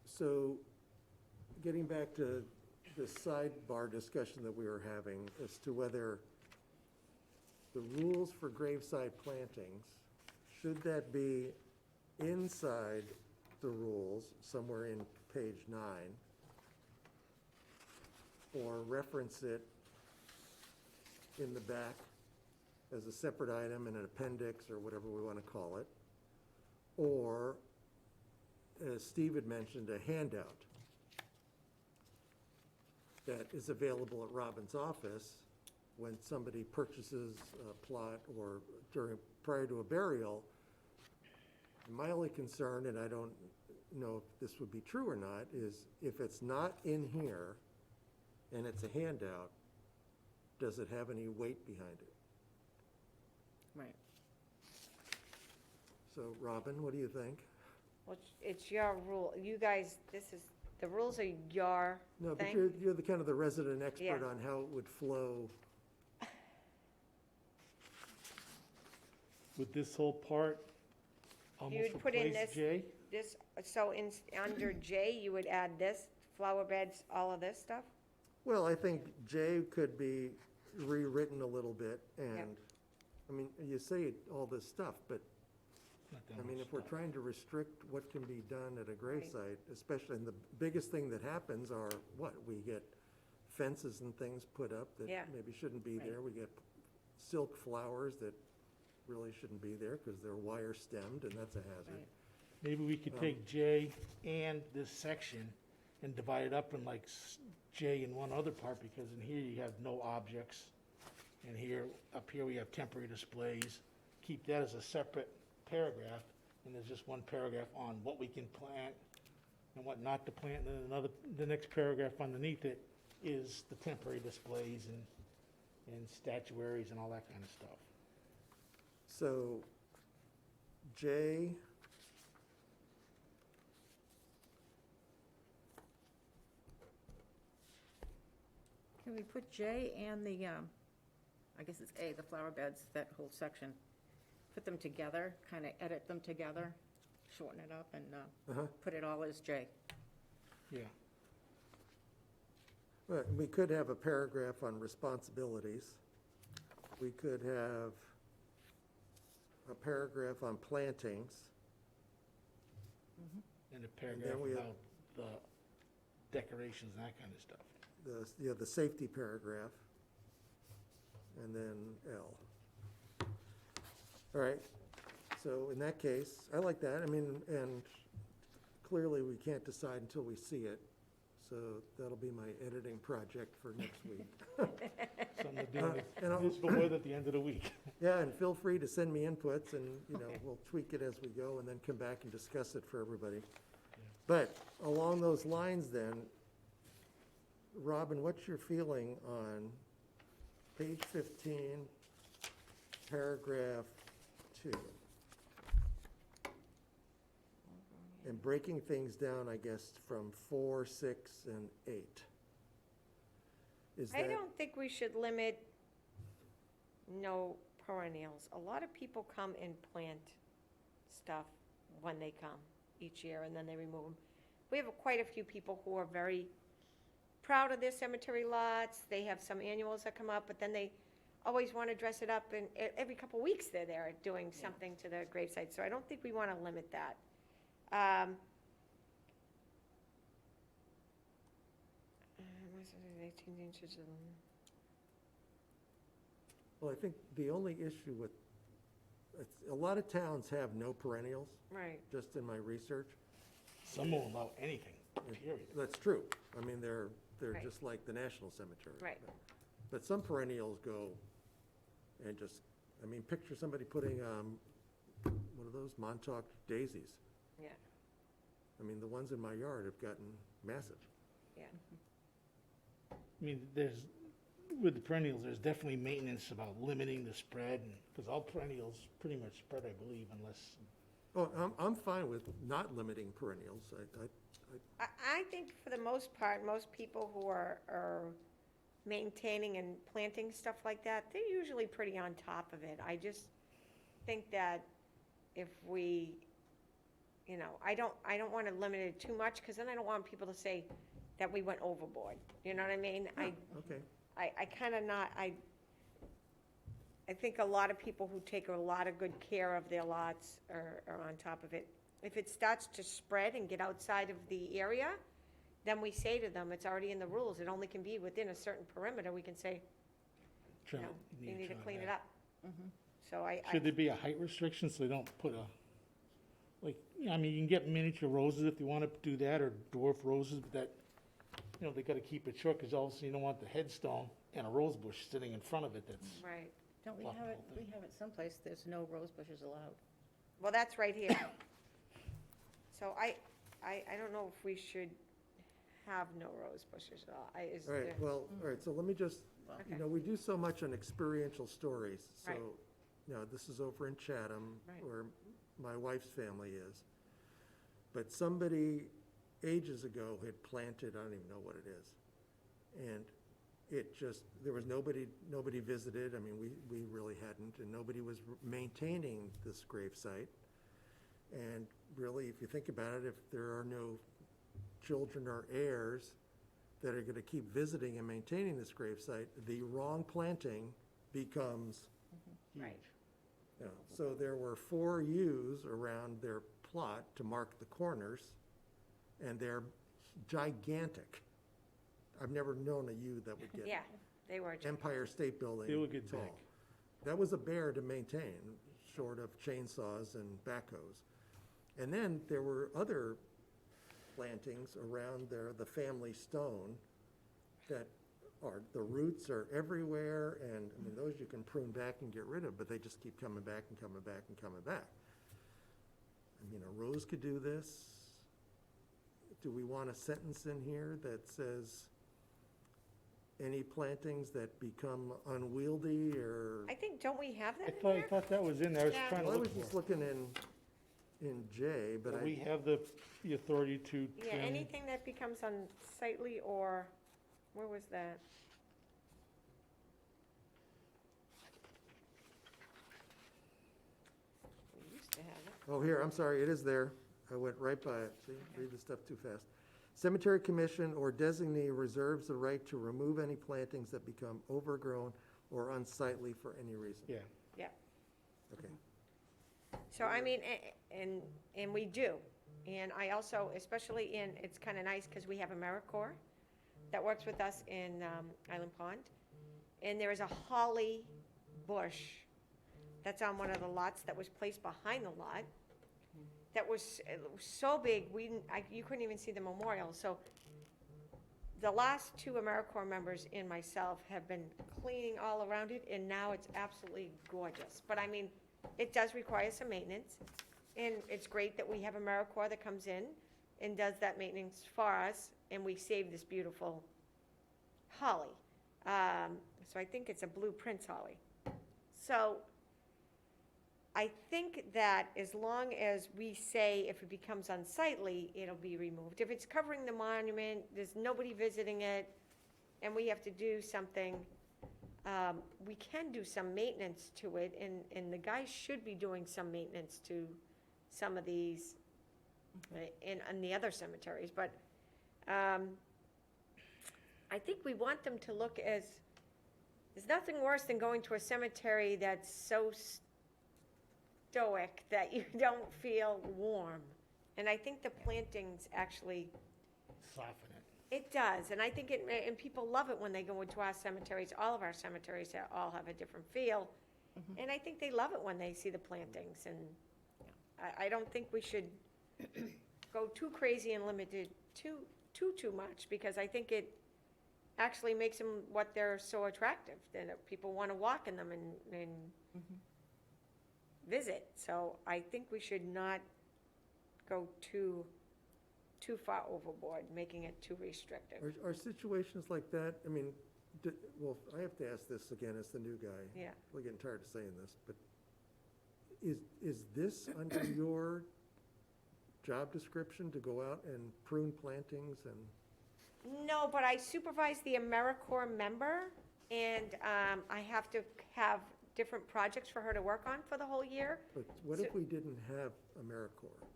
[SPEAKER 3] So, getting back to the sidebar discussion that we were having as to whether the rules for graveside plantings, should that be inside the rules, somewhere in page 9, or reference it in the back as a separate item in an appendix or whatever we want to call it, or, as Steve had mentioned, a handout that is available at Robin's office when somebody purchases a plot or prior to a burial. My only concern, and I don't know if this would be true or not, is if it's not in here and it's a handout, does it have any weight behind it?
[SPEAKER 4] Right.
[SPEAKER 3] So, Robin, what do you think?
[SPEAKER 2] Well, it's your rule. You guys, the rules are your
[SPEAKER 3] No, but
[SPEAKER 2] thing.
[SPEAKER 3] you're the kind of the resident expert
[SPEAKER 2] Yeah.
[SPEAKER 3] on how it would flow.
[SPEAKER 1] With this whole part, almost
[SPEAKER 2] You'd put in
[SPEAKER 1] replace
[SPEAKER 2] this-
[SPEAKER 1] J?
[SPEAKER 2] So under J, you would add this, flower beds, all of this stuff?
[SPEAKER 3] Well, I think J could be rewritten a little bit, and, I mean, you say all this stuff, but,
[SPEAKER 1] Not that
[SPEAKER 3] I mean,
[SPEAKER 1] much
[SPEAKER 3] if we're
[SPEAKER 1] stuff.
[SPEAKER 3] trying to restrict what can be done at a gravesite, especially, and the biggest thing that happens are, we get fences and things put up that
[SPEAKER 2] Yeah.
[SPEAKER 3] maybe shouldn't be
[SPEAKER 2] Right.
[SPEAKER 3] there. We get silk flowers that really shouldn't be there because they're wire stemmed, and that's a hazard.
[SPEAKER 4] Right.
[SPEAKER 1] Maybe we could take J and this section and divide it up in like J in one other part, because in here you have no objects. And here, up here, we have temporary displays. Keep that as a separate paragraph, and there's just one paragraph on what we can plant and what not to plant, and then the next paragraph underneath it is the temporary displays and statuaries and all that kind of stuff.
[SPEAKER 3] So, J,
[SPEAKER 4] Can we put J and the, I guess it's A, the flower beds, that whole section, put them together, kind of edit them together, shorten it up, and put it all as J?
[SPEAKER 1] Yeah.
[SPEAKER 3] well, we could have a paragraph on responsibilities. We could have a paragraph on plantings.
[SPEAKER 1] And a paragraph
[SPEAKER 3] we have-
[SPEAKER 1] about the decorations and that kind of stuff.
[SPEAKER 3] The safety paragraph, and then L. All right, so in that case, I like that, I mean, and clearly we can't decide until we see it, so that'll be my editing project for next week.
[SPEAKER 1] Something to do with
[SPEAKER 3] and I'll-
[SPEAKER 1] municipal weather at the end of the week.
[SPEAKER 3] Yeah, and feel free to send me inputs, and, we'll tweak it as we go, and then come back and discuss it for everybody. But along those lines then, Robin, what's your feeling on page 15, paragraph 2? And breaking things down, I guess, from 4, 6, and 8. Is
[SPEAKER 2] I
[SPEAKER 3] that,
[SPEAKER 2] don't think we should limit no perennials. A lot of people come and plant stuff when they come each year, and then they remove them. We have quite a few people who are very proud of their cemetery lots. They have some annuals that come up, but then they always want to dress it up, and every couple weeks they're there doing something to the gravesite. So I don't think we want to limit that. 18 inches of...
[SPEAKER 3] well, I think the only issue with, a lot of towns have no perennials,
[SPEAKER 2] Right.
[SPEAKER 3] just in my research.
[SPEAKER 1] Some won't allow anything, period.
[SPEAKER 3] That's true. I mean, they're
[SPEAKER 2] Right.
[SPEAKER 3] just like the National Cemetery.
[SPEAKER 2] Right.
[SPEAKER 3] But some perennials go and just I mean, picture somebody putting, one of those Montauk daisies.
[SPEAKER 2] Yeah,
[SPEAKER 3] I mean, the ones in my yard have gotten massive.
[SPEAKER 2] yeah.
[SPEAKER 1] I mean, with the perennials, there's definitely maintenance about limiting the spread, because all perennials pretty much spread, I believe, unless,
[SPEAKER 3] Oh, I'm fine with not limiting perennials.
[SPEAKER 2] I think for the most part, most people who are maintaining and planting stuff like that, they're usually pretty on top of it. I just think that if we, I don't want to limit it too much, because then I don't want people to say that we went overboard. You know what I mean?
[SPEAKER 3] Okay.
[SPEAKER 2] I kind of not, I think a lot of people who take a lot of good care of their lots are on top of it. If it starts to spread and get outside of the area, then we say to them, it's already in the rules, it only can be within a certain perimeter. We can say,
[SPEAKER 1] trim it.
[SPEAKER 2] you need to
[SPEAKER 1] trim
[SPEAKER 2] clean it
[SPEAKER 1] back.
[SPEAKER 2] up. So I,
[SPEAKER 1] Should there be a height restriction so they don't put I mean, you can get miniature roses if you want to do that, or dwarf roses, but that, they got to keep it short, because also you don't want the headstone and a rose bush sitting in front of it that's,
[SPEAKER 2] right.
[SPEAKER 4] Don't we
[SPEAKER 1] Block the
[SPEAKER 4] have it,
[SPEAKER 1] whole
[SPEAKER 4] we
[SPEAKER 1] thing.
[SPEAKER 4] have it someplace, there's no rose bushes allowed.
[SPEAKER 2] Well, that's right here. So I don't know if we should have no rose bushes at all. Is
[SPEAKER 3] All right,
[SPEAKER 2] there-
[SPEAKER 3] well, all right, so let me just,
[SPEAKER 2] Okay.
[SPEAKER 3] we do so much on experiential stories. So,
[SPEAKER 2] Right.
[SPEAKER 3] this is over in Chatham,
[SPEAKER 2] Right.
[SPEAKER 3] where my wife's family is. But somebody ages ago had planted, I don't even know what it is. And it just, there was nobody visited. I mean, we really hadn't, and nobody was maintaining this gravesite. And really, if you think about it, if there are no children or heirs that are gonna keep visiting and maintaining this gravesite, the wrong planting becomes,
[SPEAKER 2] Right.
[SPEAKER 3] so there were 4 U's around their plot to mark the corners, and they're gigantic. I've never known a U that would get
[SPEAKER 2] Yeah, they were.
[SPEAKER 3] Empire State Building
[SPEAKER 1] They would get
[SPEAKER 3] tall.
[SPEAKER 1] big.
[SPEAKER 3] That was a bear to maintain, short of chainsaws and backhoes. And then there were other plantings around there, the family stone, that the roots are everywhere, and, I mean, those you can prune back and get rid of, but they just keep coming back and coming back and coming back. I mean, a rose could do this. Do we want a sentence in here that says, any plantings that become unwieldy, or?
[SPEAKER 2] I think, don't we have
[SPEAKER 1] I
[SPEAKER 2] that in
[SPEAKER 1] thought,
[SPEAKER 2] there?
[SPEAKER 1] that was in there, I was
[SPEAKER 2] Yeah.
[SPEAKER 1] trying to
[SPEAKER 3] Well, I
[SPEAKER 1] look
[SPEAKER 3] was
[SPEAKER 1] for
[SPEAKER 3] just
[SPEAKER 1] it.
[SPEAKER 3] looking in J, but
[SPEAKER 1] But we
[SPEAKER 3] I,
[SPEAKER 1] have the authority to
[SPEAKER 2] Yeah,
[SPEAKER 1] trim.
[SPEAKER 2] anything that becomes unsightly or, where was that? We used to have it.
[SPEAKER 3] oh, here, I'm sorry, it is there. I went right by it. See, read the stuff too fast. Cemetery Commission or designee reserves the right to remove any plantings that become overgrown or unsightly for any reason.
[SPEAKER 1] Yeah,
[SPEAKER 2] Yeah.
[SPEAKER 3] Okay.
[SPEAKER 2] So, I mean, and we do. And I also, especially it's kind of nice because we have AmeriCorps that works with us in Island Pond. And there is a holly bush that's on one of the lots that was placed behind the lot. That was so big, you couldn't even see the memorial. So the last 2 AmeriCorps members and myself have been cleaning all around it, and now it's absolutely gorgeous. But I mean, it does require some maintenance, and it's great that we have AmeriCorps that comes in and does that maintenance for us, and we save this beautiful holly. So I think it's a blue Prince holly. So I think that as long as we say if it becomes unsightly, it'll be removed. If it's covering the monument, there's nobody visiting it, and we have to do something, we can do some maintenance to it, and the guys should be doing some maintenance to some of these in the other cemeteries. But I think we want them to look as, there's nothing worse than going to a cemetery that's so stoic that you don't feel warm. And I think the plantings actually,
[SPEAKER 1] soften it.
[SPEAKER 2] it does, and I think and people love it when they go into our cemeteries. All of our cemeteries all have a different feel, and I think they love it when they see the plantings, and I don't think we should go too crazy and limit it too much, because I think it actually makes them what they're so attractive, that people want to walk in them, and visit. So I think we should not go too far overboard, making it too restrictive.
[SPEAKER 3] Are situations like that, I mean, well, I have to ask this again as the new guy.
[SPEAKER 2] Yeah.
[SPEAKER 3] We're getting tired of saying this, but is this under your job description to go out and prune plantings and?
[SPEAKER 2] No, but I supervise the AmeriCorps member, and I have to have different projects for her to work on for the whole year.
[SPEAKER 3] But what if we didn't have AmeriCorps?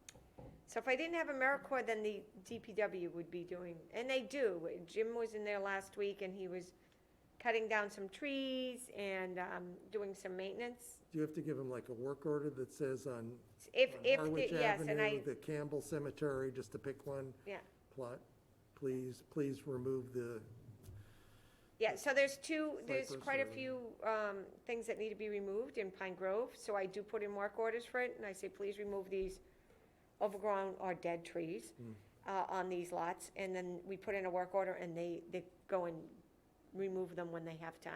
[SPEAKER 2] So if I didn't have AmeriCorps, then the DPW would be doing, and they do. Jim was in there last week, and he was cutting down some trees and doing some maintenance.
[SPEAKER 3] Do you have to give them like a work order that says on
[SPEAKER 2] If,
[SPEAKER 3] Harwich
[SPEAKER 2] yes, and
[SPEAKER 3] Avenue, the Campbell Cemetery, just to pick one
[SPEAKER 2] yeah.
[SPEAKER 3] plot, please remove the,
[SPEAKER 2] Yeah, so there's
[SPEAKER 3] Cypress
[SPEAKER 2] quite a
[SPEAKER 3] or-
[SPEAKER 2] few things that need to be removed in Pine Grove, so I do put in work orders for it, and I say, please remove these overgrown or dead trees on these lots, and then we put in a work order, and they go and remove them when they have time.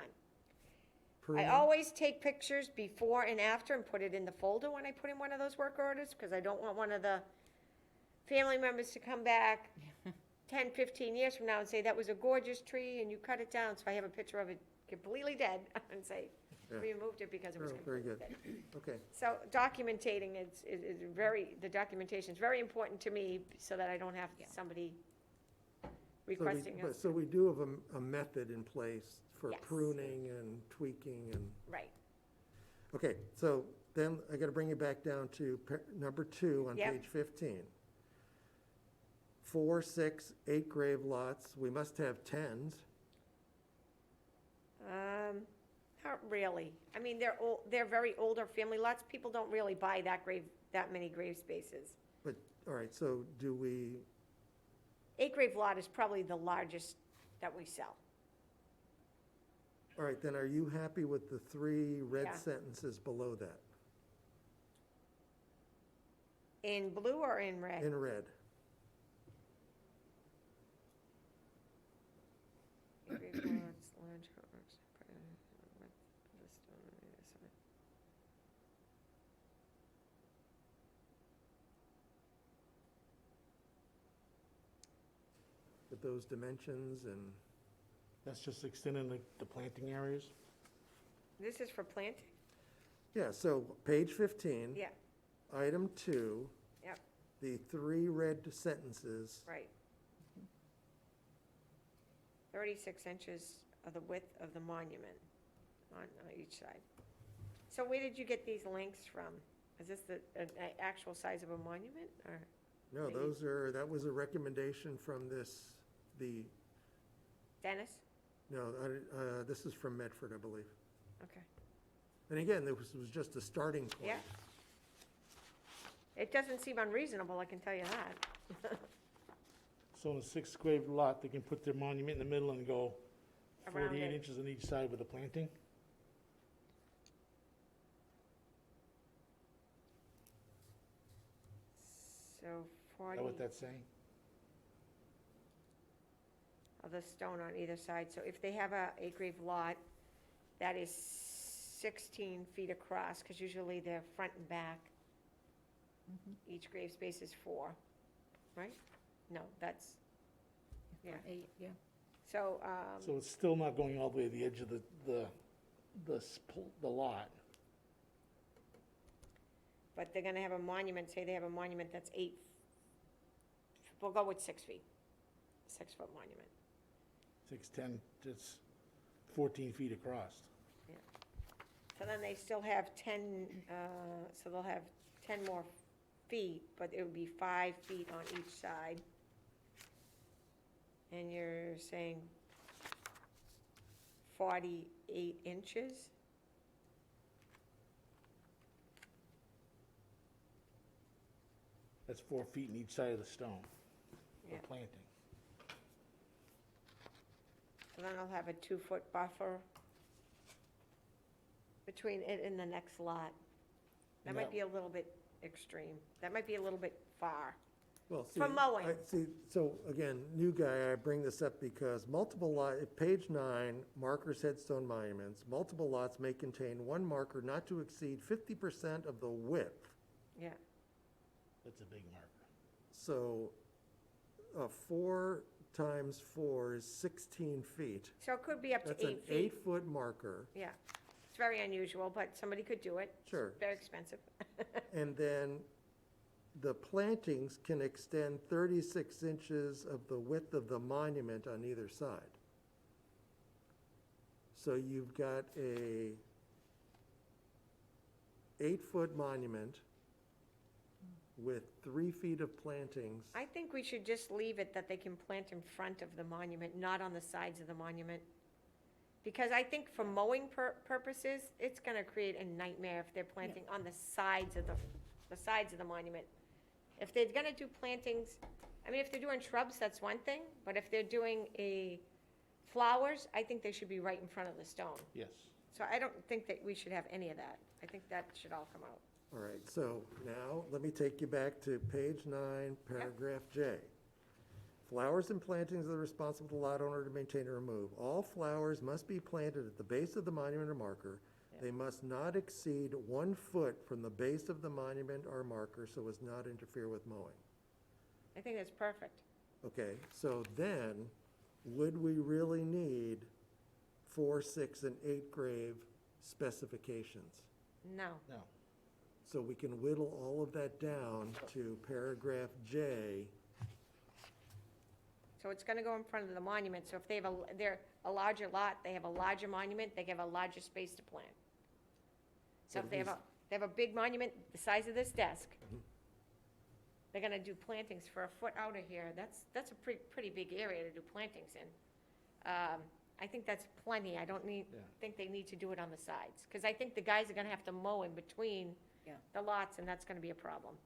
[SPEAKER 2] I
[SPEAKER 3] pruning?
[SPEAKER 2] always take pictures before and after and put it in the folder when I put in one of those work orders, because I don't want one of the family members to come back 10, 15 years from now and say, that was a gorgeous tree and you cut it down, so I have a picture of it completely dead and say,
[SPEAKER 3] Yeah.
[SPEAKER 2] we removed it because it was
[SPEAKER 3] Oh, very
[SPEAKER 2] completely
[SPEAKER 3] good.
[SPEAKER 2] dead.
[SPEAKER 3] Okay,
[SPEAKER 2] So documenting is very, the documentation is very important to me so that I don't have somebody requesting us.
[SPEAKER 3] so we do have a method in place for
[SPEAKER 2] Yes.
[SPEAKER 3] pruning and tweaking and,
[SPEAKER 2] Right,
[SPEAKER 3] okay, so then I gotta bring you back down to number 2 on
[SPEAKER 2] Yep.
[SPEAKER 3] page 15. 4, 6, 8 grave lots, we must have 10s.
[SPEAKER 2] not really. I mean, they're very older family lots. People don't really buy that many grave spaces.
[SPEAKER 3] But, all right, so do we,
[SPEAKER 2] 8 grave lot is probably the largest that we sell.
[SPEAKER 3] all right, then are you happy with the 3 red
[SPEAKER 2] Yeah.
[SPEAKER 3] sentences below that,
[SPEAKER 2] In blue or in red?
[SPEAKER 3] in red?
[SPEAKER 2] Grave lots, large homes, with the stone on either side.
[SPEAKER 3] With those dimensions and,
[SPEAKER 1] That's just extending the planting areas.
[SPEAKER 2] This is for planting?
[SPEAKER 3] yeah, so page 15.
[SPEAKER 2] Yeah,
[SPEAKER 3] Item 2.
[SPEAKER 2] Yep.
[SPEAKER 3] The 3 red sentences,
[SPEAKER 2] right. 36 inches of the width of the monument on each side. So where did you get these links from? Is this the actual size of a monument, or?
[SPEAKER 3] no,
[SPEAKER 2] Maybe.
[SPEAKER 3] that was a recommendation from
[SPEAKER 2] Dennis?
[SPEAKER 3] no, this is from Medford, I believe.
[SPEAKER 2] Okay,
[SPEAKER 3] And again, this was just a starting point.
[SPEAKER 2] yeah. It doesn't seem unreasonable, I can tell you that.
[SPEAKER 1] So in a 6 grave lot, they can put their monument in the middle and go
[SPEAKER 2] Around
[SPEAKER 1] 48
[SPEAKER 2] it.
[SPEAKER 1] inches on each side with the planting?
[SPEAKER 2] So
[SPEAKER 1] Is
[SPEAKER 2] 40
[SPEAKER 1] that what that's saying?
[SPEAKER 2] of the stone on either side. So if they have a 8 grave lot, that is 16 feet across, because usually they're front and back. Each grave space is 4, right? No, that's, yeah.
[SPEAKER 4] 8, yeah.
[SPEAKER 2] So,
[SPEAKER 1] So it's still not going all the way to the edge of the lot.
[SPEAKER 2] but they're gonna have a monument, say they have a monument that's 8, we'll go with 6 feet, 6-foot monument.
[SPEAKER 1] 6'10", it's 14 feet across.
[SPEAKER 2] So then they still have 10, so they'll have 10 more feet, but it would be 5 feet on each side. And you're saying 48 inches?
[SPEAKER 1] That's 4 feet in each side of the stone
[SPEAKER 2] Yeah.
[SPEAKER 1] for planting.
[SPEAKER 2] So then I'll have a 2-foot buffer between it and the next lot. That
[SPEAKER 1] And
[SPEAKER 2] might
[SPEAKER 1] that-
[SPEAKER 2] be a little bit extreme. That might be a little bit far.
[SPEAKER 3] Well, see.
[SPEAKER 2] For mowing.
[SPEAKER 3] See, so again, new guy, I bring this up because multiple lot, page 9, markers, headstone, monuments, multiple lots may contain one marker not to exceed 50% of the width.
[SPEAKER 2] Yeah,
[SPEAKER 1] That's a big marker.
[SPEAKER 3] So, 4 times 4 is 16 feet.
[SPEAKER 2] so it could be up to
[SPEAKER 3] That's an
[SPEAKER 2] 8 feet.
[SPEAKER 3] 8-foot marker.
[SPEAKER 2] Yeah, it's very unusual, but somebody could do it. It's
[SPEAKER 3] Sure.
[SPEAKER 2] very expensive.
[SPEAKER 3] And then the plantings can extend 36 inches of the width of the monument on either side. So you've got a 8-foot monument with 3 feet of plantings.
[SPEAKER 2] I think we should just leave it that they can plant in front of the monument, not on the sides of the monument. Because I think for mowing purposes, it's gonna create a nightmare if they're planting on the sides of the sides of the monument. If they're gonna do plantings, I mean, if they're doing shrubs, that's one thing, but if they're doing flowers, I think they should be right in front of the stone.
[SPEAKER 1] Yes.
[SPEAKER 2] So I don't think that we should have any of that. I think that should all come out.
[SPEAKER 3] All right, so now let me take you back to page 9, paragraph J. Flowers and plantings are responsible to the lot owner to maintain and remove. All flowers must be planted at the base of the monument or marker. They must not exceed 1 foot from the base of the monument or marker so as not interfere with mowing.
[SPEAKER 2] I think that's perfect.
[SPEAKER 3] Okay, so then, would we really need 4, 6, and 8 grave specifications?
[SPEAKER 2] No.
[SPEAKER 1] No.
[SPEAKER 3] So we can whittle all of that down to paragraph J.
[SPEAKER 2] So it's gonna go in front of the monument, so if they're a larger lot, they have a larger monument, they have a larger space to plant. So
[SPEAKER 3] But
[SPEAKER 2] if they have a big monument the size of this desk, they're gonna do plantings for a foot out of here, that's a pretty big area to do plantings in. I think that's plenty, I don't
[SPEAKER 1] Yeah.
[SPEAKER 2] think they need to do it on the sides, because I think the guys are gonna have to mow in between
[SPEAKER 4] Yeah.
[SPEAKER 2] the lots, and that's gonna be a problem.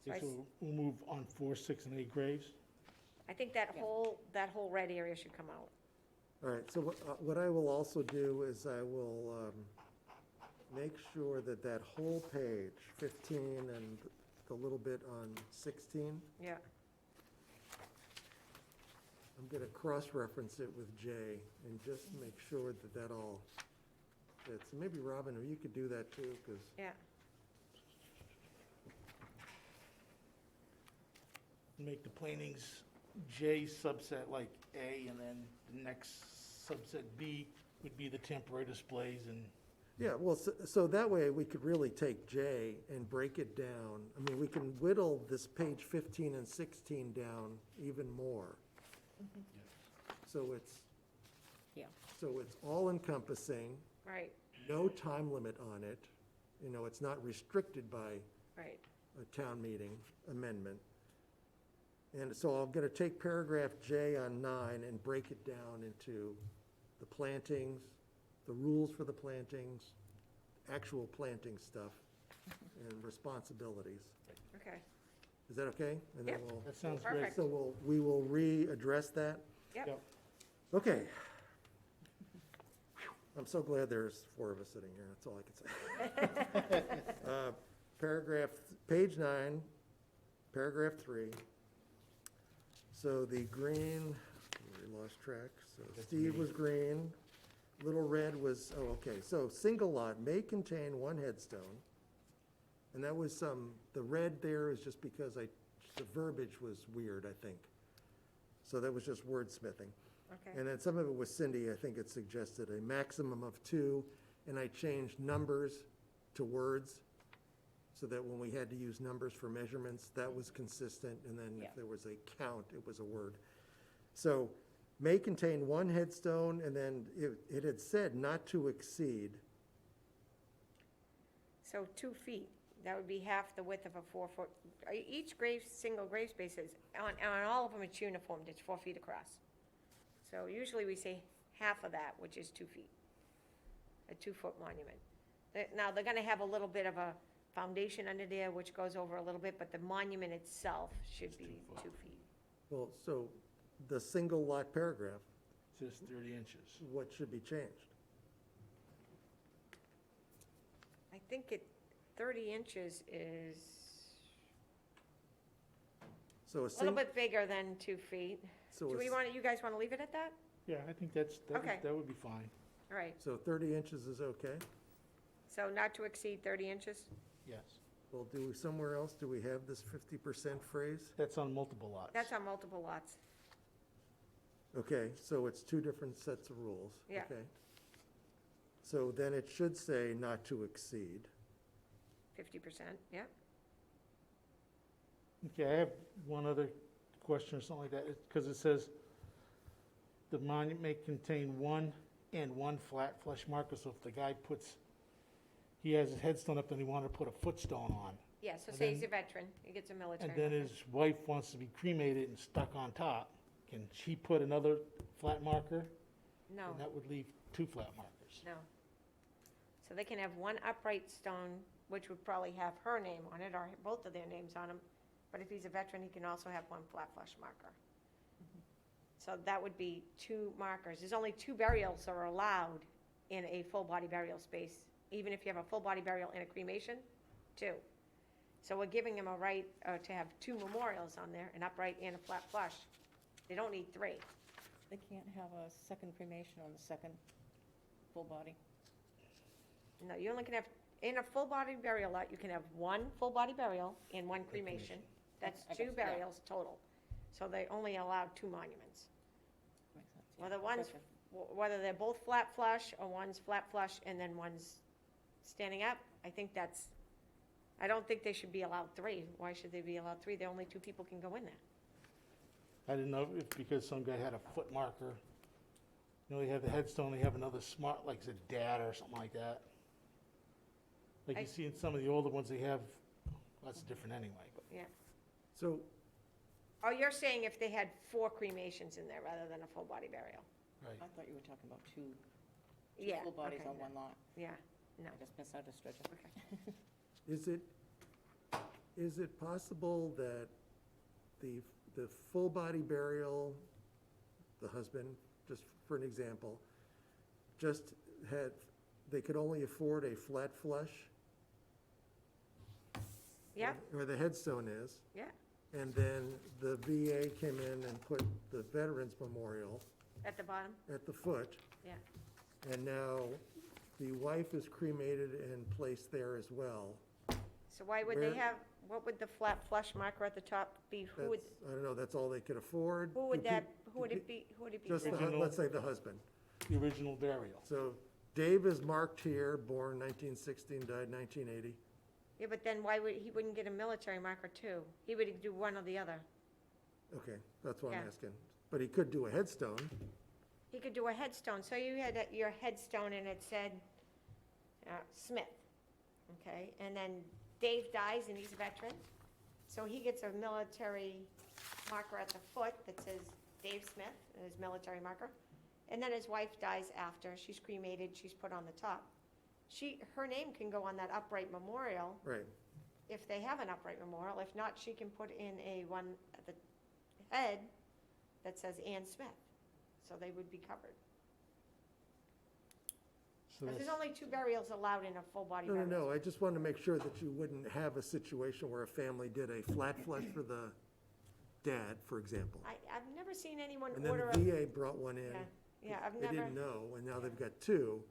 [SPEAKER 2] So I
[SPEAKER 1] Okay, so we'll move on 4, 6, and 8 graves.
[SPEAKER 2] I think that
[SPEAKER 4] Yeah.
[SPEAKER 2] whole red area should come out.
[SPEAKER 3] All right, so what I will also do is I will make sure that that whole page, 15 and the little bit on 16,
[SPEAKER 2] Yeah.
[SPEAKER 3] I'm going to cross-reference it with J and just make sure that that all fits. Maybe Robin, or you could do that too, because
[SPEAKER 2] Yeah.
[SPEAKER 1] Make the plantings J subset like A, and then the next subset B would be the temporary displays and,
[SPEAKER 3] yeah, well, so that way we could really take J and break it down. I mean, we can whittle this page 15 and 16 down even more. So it's,
[SPEAKER 4] Yeah.
[SPEAKER 3] so it's all encompassing,
[SPEAKER 2] Right,
[SPEAKER 3] no time limit on it. You know, it's not restricted by
[SPEAKER 2] right.
[SPEAKER 3] a town meeting amendment. And so I'm gonna take paragraph J on 9 and break it down into the plantings, the rules for the plantings, actual planting stuff, and responsibilities.
[SPEAKER 2] Okay,
[SPEAKER 3] Is that okay? And then
[SPEAKER 2] Yep.
[SPEAKER 3] we'll-
[SPEAKER 1] that sounds great.
[SPEAKER 2] Perfect.
[SPEAKER 3] So we will readdress that?
[SPEAKER 2] yep.
[SPEAKER 1] Yep.
[SPEAKER 3] Okay. I'm so glad there's 4 of us sitting here, that's all I can say. Page 9, paragraph 3. So the green, we lost track, so Steve was green, little red was, oh, okay, so single lot may contain 1 headstone. And that was the red there is just because the verbiage was weird, I think. So that was just wordsmithing.
[SPEAKER 2] Okay,
[SPEAKER 3] And then some of it was Cindy, I think it suggested a maximum of 2, and I changed numbers to words, so that when we had to use numbers for measurements, that was consistent, and then
[SPEAKER 4] Yeah.
[SPEAKER 3] if there was a count, it was a word. So, may contain 1 headstone, and then it had said not to exceed,
[SPEAKER 2] so 2 feet, that would be half the width of a 4-foot, each single grave space is, on all of them, it's uniformed, it's 4 feet across. So usually we say half of that, which is 2 feet, a 2-foot monument. Now, they're gonna have a little bit of a foundation under there, which goes over a little bit, but the monument itself should be 2 feet.
[SPEAKER 3] well, so the single lot paragraph,
[SPEAKER 1] Says 30 inches.
[SPEAKER 3] what should be changed?
[SPEAKER 2] I think 30 inches is,
[SPEAKER 3] So a
[SPEAKER 2] A little
[SPEAKER 3] single,
[SPEAKER 2] bit bigger than 2 feet.
[SPEAKER 3] so,
[SPEAKER 2] Do we want, you guys want to leave it at that?
[SPEAKER 1] Yeah, I think that
[SPEAKER 2] Okay.
[SPEAKER 1] that would be fine.
[SPEAKER 2] All right,
[SPEAKER 3] so 30 inches is okay?
[SPEAKER 2] so not to exceed 30 inches?
[SPEAKER 1] Yes.
[SPEAKER 3] Well, somewhere else, do we have this 50% phrase?
[SPEAKER 1] That's on multiple lots.
[SPEAKER 2] That's on multiple lots.
[SPEAKER 3] Okay, so it's two different sets of rules.
[SPEAKER 2] Yeah.
[SPEAKER 3] Okay. So then it should say not to exceed.
[SPEAKER 2] 50%, yeah.
[SPEAKER 1] Okay, I have one other question or something like that, because it says the monument may contain one flat flush marker, so if the guy he has his headstone up and he wanted to put a footstone on,
[SPEAKER 2] Yeah, so
[SPEAKER 1] And
[SPEAKER 2] say he's
[SPEAKER 1] then-
[SPEAKER 2] a veteran, he gets a military.
[SPEAKER 1] and then
[SPEAKER 2] marker.
[SPEAKER 1] his wife wants to be cremated and stuck on top, can she put another flat marker?
[SPEAKER 2] No,
[SPEAKER 1] And that would leave 2 flat markers.
[SPEAKER 2] no. So they can have one upright stone, which would probably have her name on it, or both of their names on them. But if he's a veteran, he can also have one flat flush marker. So that would be 2 markers. There's only 2 burials that are allowed in a full-body burial space, even if you have a full-body burial and a cremation, 2. So we're giving them a right to have 2 memorials on there, an upright and a flat flush. They don't need 3.
[SPEAKER 4] They can't have a second cremation on the second full body.
[SPEAKER 2] No, you only can have, in a full-body burial lot, you can have 1 full-body burial and 1 cremation. That's
[SPEAKER 4] I
[SPEAKER 2] 2
[SPEAKER 4] guess, yeah.
[SPEAKER 2] burials total. So they only allow 2 monuments.
[SPEAKER 4] Makes sense, yeah.
[SPEAKER 2] Whether they're both flat flush or one's flat flush and then one's standing up, I don't think they should be allowed 3. Why should they be allowed 3? Only 2 people can go in there.
[SPEAKER 1] I didn't know if because some guy had a foot marker, they have the headstone, they have another smart, like a dad or something like that. Like
[SPEAKER 2] I-
[SPEAKER 1] you see in some of the older ones, they have, that's different anyway, but.
[SPEAKER 2] Yeah.
[SPEAKER 3] So,
[SPEAKER 2] Oh, you're saying if they had 4 cremations in there rather than a full-body burial?
[SPEAKER 1] Right.
[SPEAKER 4] I thought you were talking about two
[SPEAKER 2] Yeah.
[SPEAKER 4] full bodies
[SPEAKER 2] okay,
[SPEAKER 4] on
[SPEAKER 2] no.
[SPEAKER 4] one lot.
[SPEAKER 2] Yeah, no.
[SPEAKER 4] I just misunderstood you.
[SPEAKER 2] Okay.
[SPEAKER 3] is it possible that the full body burial, the husband, just for an example, they could only afford a flat flush?
[SPEAKER 2] Yeah,
[SPEAKER 3] Or the headstone is,
[SPEAKER 2] yeah,
[SPEAKER 3] and then the VA came in and put the Veterans Memorial
[SPEAKER 2] at the bottom,
[SPEAKER 3] at the foot,
[SPEAKER 2] yeah.
[SPEAKER 3] and now the wife is cremated and placed there as well.
[SPEAKER 2] So why would they
[SPEAKER 3] Where-
[SPEAKER 2] have, what would the flat flush marker at the top be? Who would,
[SPEAKER 3] I don't know, that's all they could afford?
[SPEAKER 2] who would
[SPEAKER 3] Do
[SPEAKER 2] that,
[SPEAKER 3] peop-
[SPEAKER 2] who would
[SPEAKER 3] do
[SPEAKER 2] it be, who would it be?
[SPEAKER 3] Just
[SPEAKER 2] for?
[SPEAKER 1] Original.
[SPEAKER 3] let's say the husband.
[SPEAKER 1] The original burial.
[SPEAKER 3] So Dave is marked here, born 1916, died 1980.
[SPEAKER 2] Yeah, but then he wouldn't get a military marker too? He would do one or the other.
[SPEAKER 3] Okay, that's what I'm
[SPEAKER 2] Yeah.
[SPEAKER 3] asking. But he could do a headstone.
[SPEAKER 2] He could do a headstone, so you had your headstone and it said Smith, okay? And then Dave dies and he's a veteran, so he gets a military marker at the foot that says Dave Smith, his military marker. And then his wife dies after, she's cremated, she's put on the top. Her name can go on that upright memorial
[SPEAKER 3] Right.
[SPEAKER 2] if they have an upright memorial. If not, she can put in one at the head that says Ann Smith, so they would be covered.
[SPEAKER 1] So
[SPEAKER 2] But
[SPEAKER 1] that's,
[SPEAKER 2] there's only 2 burials allowed in a full-body
[SPEAKER 3] No,
[SPEAKER 2] burial.
[SPEAKER 3] no, I just wanted to make sure that you wouldn't have a situation where a family did a flat flush for the dad, for example.
[SPEAKER 2] I've never seen anyone
[SPEAKER 3] And then
[SPEAKER 2] order
[SPEAKER 3] the
[SPEAKER 2] a,
[SPEAKER 3] VA brought one in.
[SPEAKER 2] yeah, I've
[SPEAKER 3] They
[SPEAKER 2] never,
[SPEAKER 3] didn't know, and now they've got 2.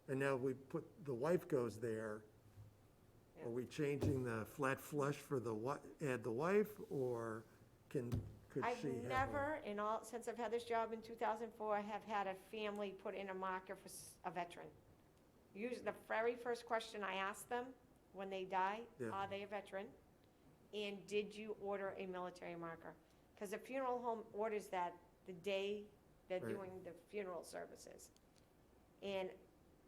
[SPEAKER 3] And now the wife goes there.
[SPEAKER 2] Yeah.
[SPEAKER 3] Are we changing the flat flush for add the wife, or could she have
[SPEAKER 2] I've
[SPEAKER 3] one?
[SPEAKER 2] never, since I've had this job in 2004, have had a family put in a marker for a veteran. Usually, the very first question I ask them when they die,
[SPEAKER 3] Yeah.
[SPEAKER 2] are they a veteran? And did you order a military marker? Because the funeral home orders that the day they're
[SPEAKER 3] Right.
[SPEAKER 2] doing the funeral services. And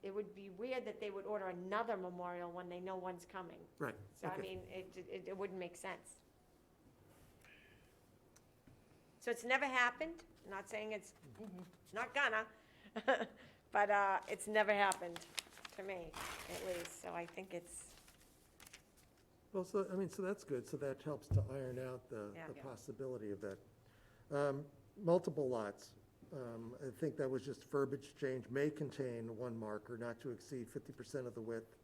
[SPEAKER 2] it would be weird that they would order another memorial when they know one's coming.
[SPEAKER 3] Right,
[SPEAKER 2] So, I
[SPEAKER 3] okay.
[SPEAKER 2] mean, it wouldn't make sense. So it's never happened, not saying it's not gonna, but it's never happened to me, at least, so I think it's,
[SPEAKER 3] Well, so that's good, so that helps to iron out the
[SPEAKER 2] Yeah.
[SPEAKER 4] Yeah.
[SPEAKER 3] possibility of that. Multiple lots, I think that was just verbiage change, may contain one marker not to exceed 50% of the width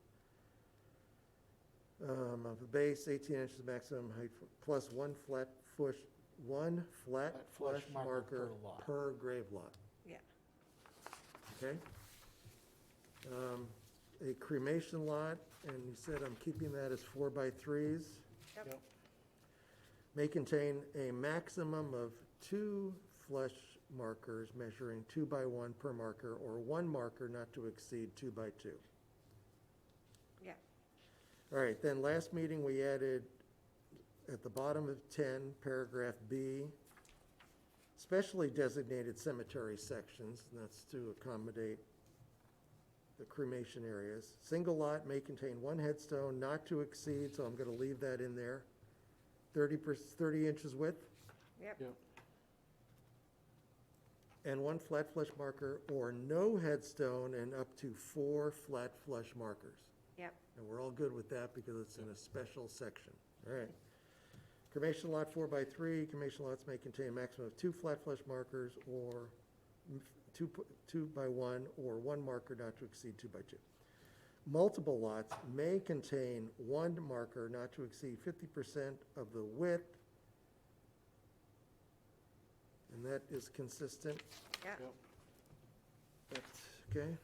[SPEAKER 3] of the base, 18 inches maximum height, plus one flat one flat
[SPEAKER 1] flush
[SPEAKER 3] flush
[SPEAKER 1] marker
[SPEAKER 3] marker
[SPEAKER 1] per lot.
[SPEAKER 3] per grave lot,
[SPEAKER 2] Yeah.
[SPEAKER 3] okay? A cremation lot, and you said I'm keeping that as 4x3s,
[SPEAKER 2] Yep.
[SPEAKER 3] may contain a maximum of 2 flush markers measuring 2x1 per marker, or 1 marker not to exceed 2x2.
[SPEAKER 2] Yeah.
[SPEAKER 3] All right, then last meeting, we added at the bottom of 10, paragraph B, specially designated cemetery sections, and that's to accommodate the cremation areas. Single lot may contain 1 headstone not to exceed, so I'm gonna leave that in there, 30 inches width,
[SPEAKER 2] Yep.
[SPEAKER 1] Yep.
[SPEAKER 3] and 1 flat flush marker, or no headstone and up to 4 flat flush markers.
[SPEAKER 2] Yep.
[SPEAKER 3] And we're all good with that because it's in a special section. All right. Cremation lot 4x3, cremation lots may contain a maximum of 2 flat flush markers, or 2x1, or 1 marker not to exceed 2x2. Multiple lots may contain 1 marker not to exceed 50% of the width, and that is consistent.
[SPEAKER 2] Yeah.
[SPEAKER 1] Yep.
[SPEAKER 3] That's, okay?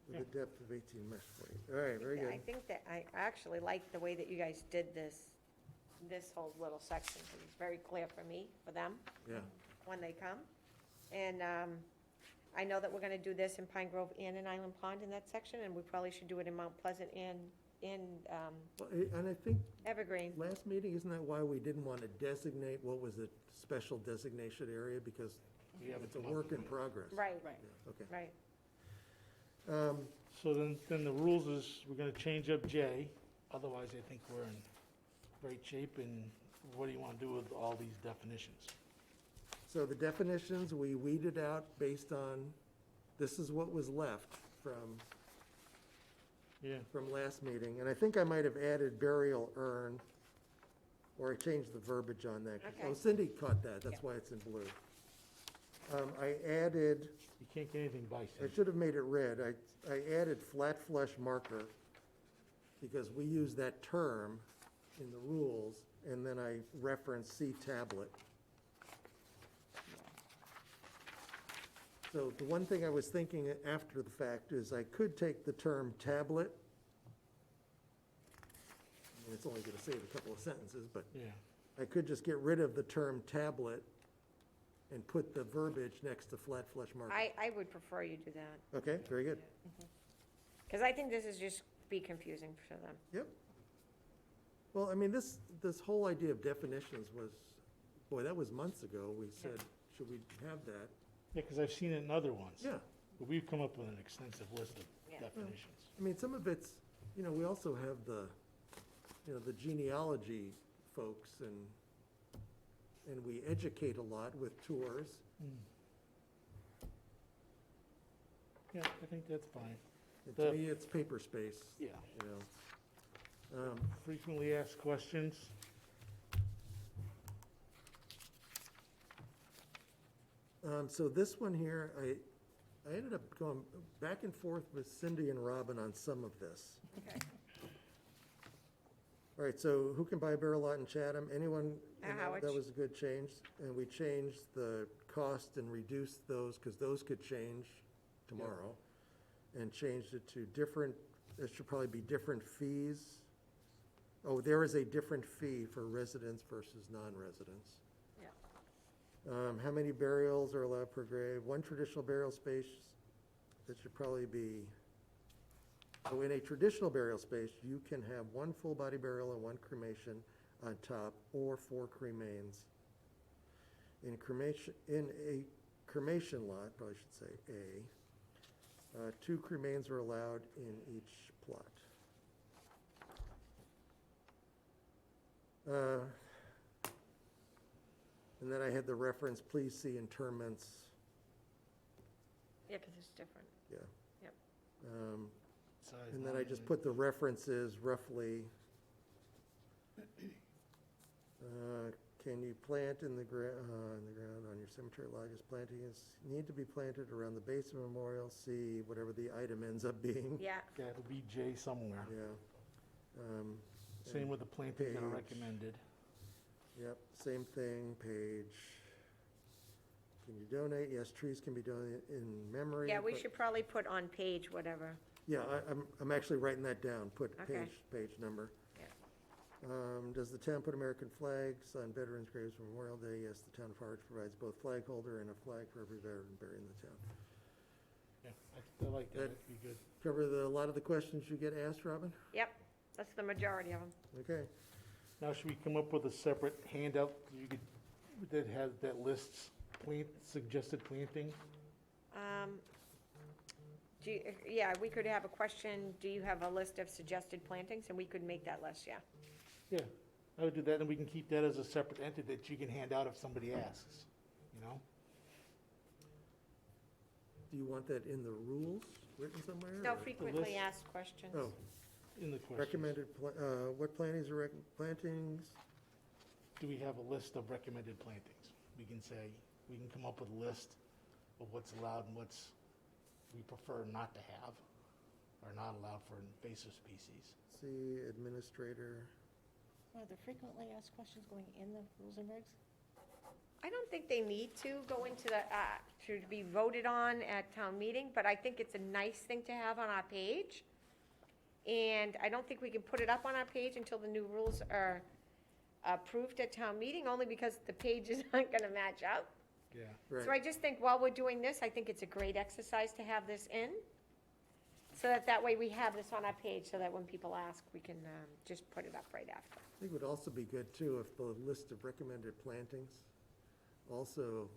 [SPEAKER 3] With a depth of 18 mesh plate. All right, very
[SPEAKER 2] Yeah,
[SPEAKER 3] good.
[SPEAKER 2] I think that, I actually like the way that you guys did this whole little section, because it's very clear for me, for them,
[SPEAKER 3] Yeah,
[SPEAKER 2] when they come. And I know that we're gonna do this in Pine Grove and in Island Pond in that section, and we probably should do it in Mount Pleasant and in
[SPEAKER 3] well, and I think
[SPEAKER 2] Evergreen.
[SPEAKER 3] last meeting, isn't that why we didn't want to designate, what was it, special designation area? Because
[SPEAKER 1] We haven't
[SPEAKER 3] it's a
[SPEAKER 1] come up
[SPEAKER 3] work in
[SPEAKER 1] with it.
[SPEAKER 3] progress.
[SPEAKER 2] Right,
[SPEAKER 4] Right.
[SPEAKER 3] Yeah, okay.
[SPEAKER 2] right.
[SPEAKER 1] So then the rules is, we're gonna change up J, otherwise I think we're in great shape, and what do you wanna do with all these definitions?
[SPEAKER 3] So the definitions, we weeded out based on, this is what was left
[SPEAKER 1] Yeah,
[SPEAKER 3] from last meeting. And I think I might have added burial urn, or I changed the verbiage on that.
[SPEAKER 2] Okay.
[SPEAKER 3] Oh, Cindy caught that, that's
[SPEAKER 2] Yeah.
[SPEAKER 3] why it's in blue. I added,
[SPEAKER 1] you can't get anything by
[SPEAKER 3] I
[SPEAKER 1] saying.
[SPEAKER 3] should have made it red. I added flat flush marker because we use that term in the rules, and then I referenced C tablet. So the one thing I was thinking after the fact is I could take the term tablet. I mean, it's only gonna save a couple of sentences, but
[SPEAKER 1] Yeah,
[SPEAKER 3] I could just get rid of the term tablet and put the verbiage next to flat flush marker.
[SPEAKER 2] I would prefer you do that,
[SPEAKER 3] Okay, very good.
[SPEAKER 2] because I think this is just be confusing for them.
[SPEAKER 3] Yep. Well, I mean, this whole idea of definitions was, boy, that was months ago. We said, should we have that?
[SPEAKER 1] yeah, because I've seen it in other ones.
[SPEAKER 3] Yeah.
[SPEAKER 1] But we've come up with an extensive list of
[SPEAKER 2] Yeah.
[SPEAKER 1] definitions.
[SPEAKER 3] I mean, some of it's, we also have the genealogy folks, and we educate a lot with tours.
[SPEAKER 1] Yeah, I think that's fine.
[SPEAKER 3] And
[SPEAKER 1] The-
[SPEAKER 3] to me, it's paper space,
[SPEAKER 1] Yeah.
[SPEAKER 3] you know.
[SPEAKER 1] Frequently asked questions.
[SPEAKER 3] So this one here, I ended up going back and forth with Cindy and Robin on some of this.
[SPEAKER 2] Okay.
[SPEAKER 3] All right, so who can buy a burial lot in Chatham? Anyone? And
[SPEAKER 2] Harwich.
[SPEAKER 3] That was a good change. And we changed the cost and reduced those, because those could change tomorrow. And changed it to different, it should probably be different fees. Oh, there is a different fee for residents versus non-residents.
[SPEAKER 2] Yeah.
[SPEAKER 3] How many burials are allowed per grave? 1 traditional burial space, that should probably be, so in a traditional burial space, you can have 1 full body burial and 1 cremation on top, or 4 cremains. In a cremation lot, probably should say A, 2 cremains are allowed in each plot. And then I had the reference, please see interments,
[SPEAKER 2] Yeah, because it's different.
[SPEAKER 3] yeah.
[SPEAKER 2] Yep.
[SPEAKER 1] Size,
[SPEAKER 3] And then I just
[SPEAKER 1] monument.
[SPEAKER 3] put the references roughly. Can you plant in the ground on your cemetery lot? Is planting need to be planted around the base of a memorial, see whatever the item ends up being.
[SPEAKER 2] Yeah,
[SPEAKER 1] Yeah, it'll be J somewhere.
[SPEAKER 3] Yeah.
[SPEAKER 1] Same with the planting that are
[SPEAKER 3] Page.
[SPEAKER 1] recommended.
[SPEAKER 3] Yep, same thing, page. Can you donate? Yes, trees can be donated in memory.
[SPEAKER 2] Yeah, we
[SPEAKER 3] but-
[SPEAKER 2] should probably put on page whatever.
[SPEAKER 3] Yeah, I'm actually writing that down, put
[SPEAKER 2] Okay.
[SPEAKER 3] page number.
[SPEAKER 2] Yeah.
[SPEAKER 3] Does the town put American flags on veterans' graves for Memorial Day? Yes, the town of Harwich provides both flag holder and a flag for every veteran buried in the town.
[SPEAKER 1] Yeah, I like that, that'd be good.
[SPEAKER 3] Cover a lot of the questions you get asked, Robin?
[SPEAKER 2] Yep, that's the majority of them.
[SPEAKER 3] Okay.
[SPEAKER 1] Now, should we come up with a separate handout that lists suggested plantings?
[SPEAKER 2] Yeah, we could have a question, do you have a list of suggested plantings? And we could make that list, yeah.
[SPEAKER 1] Yeah, I would do that, and we can keep that as a separate entity that you can hand out if somebody asks, you know?
[SPEAKER 3] Do you want that in the rules, written somewhere?
[SPEAKER 2] No,
[SPEAKER 3] or-
[SPEAKER 2] frequently
[SPEAKER 1] list?
[SPEAKER 2] asked questions.
[SPEAKER 3] Oh,
[SPEAKER 1] In the questions.
[SPEAKER 3] recommended, what plantings are plantings?
[SPEAKER 1] Do we have a list of recommended plantings? We can say, we can come up with a list of what's allowed and what's we prefer not to have, or not allowed for invasive species.
[SPEAKER 3] See, administrator,
[SPEAKER 4] Are the frequently asked questions going in the rules and regs?
[SPEAKER 2] I don't think they need to go into the, to be voted on at town meeting, but I think it's a nice thing to have on our page. And I don't think we can put it up on our page until the new rules are approved at town meeting, only because the pages aren't gonna match up.
[SPEAKER 1] Yeah.
[SPEAKER 2] So
[SPEAKER 3] right,
[SPEAKER 2] I just think while we're doing this, I think it's a great exercise to have this in. So that way we have this on our page, so that when people ask, we can just put it up right after.
[SPEAKER 3] I think it would also be good too if the list of recommended plantings also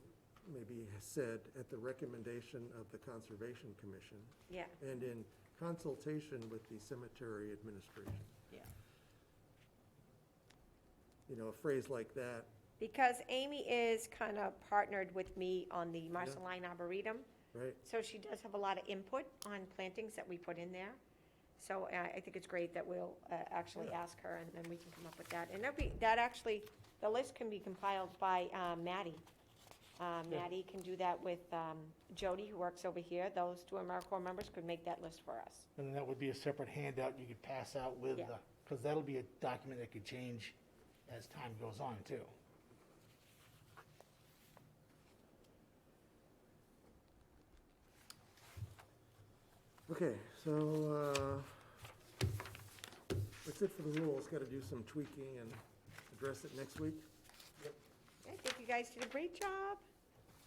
[SPEAKER 3] maybe said at the recommendation of the Conservation Commission
[SPEAKER 2] Yeah,
[SPEAKER 3] and in consultation with the cemetery administration.
[SPEAKER 2] yeah.
[SPEAKER 3] You know, a phrase like that,
[SPEAKER 2] Because Amy is kind of partnered with me on the Marceline Arboretum.
[SPEAKER 3] right?
[SPEAKER 2] So she does have a lot of input on plantings that we put in there. So I think it's great that we'll actually ask her, and then we can come up with that. And that actually, the list can be compiled by Maddie. Maddie can do that with Jody, who works over here. Those two AmeriCorps members could make that list for us.
[SPEAKER 1] And then that would be a separate handout you could pass out with
[SPEAKER 2] Yeah.
[SPEAKER 1] because that'll be a document that could change as time goes on, too.
[SPEAKER 3] Okay, so, that's it for the rules. Got to do some tweaking and address it next week.
[SPEAKER 2] I think you guys did a great job.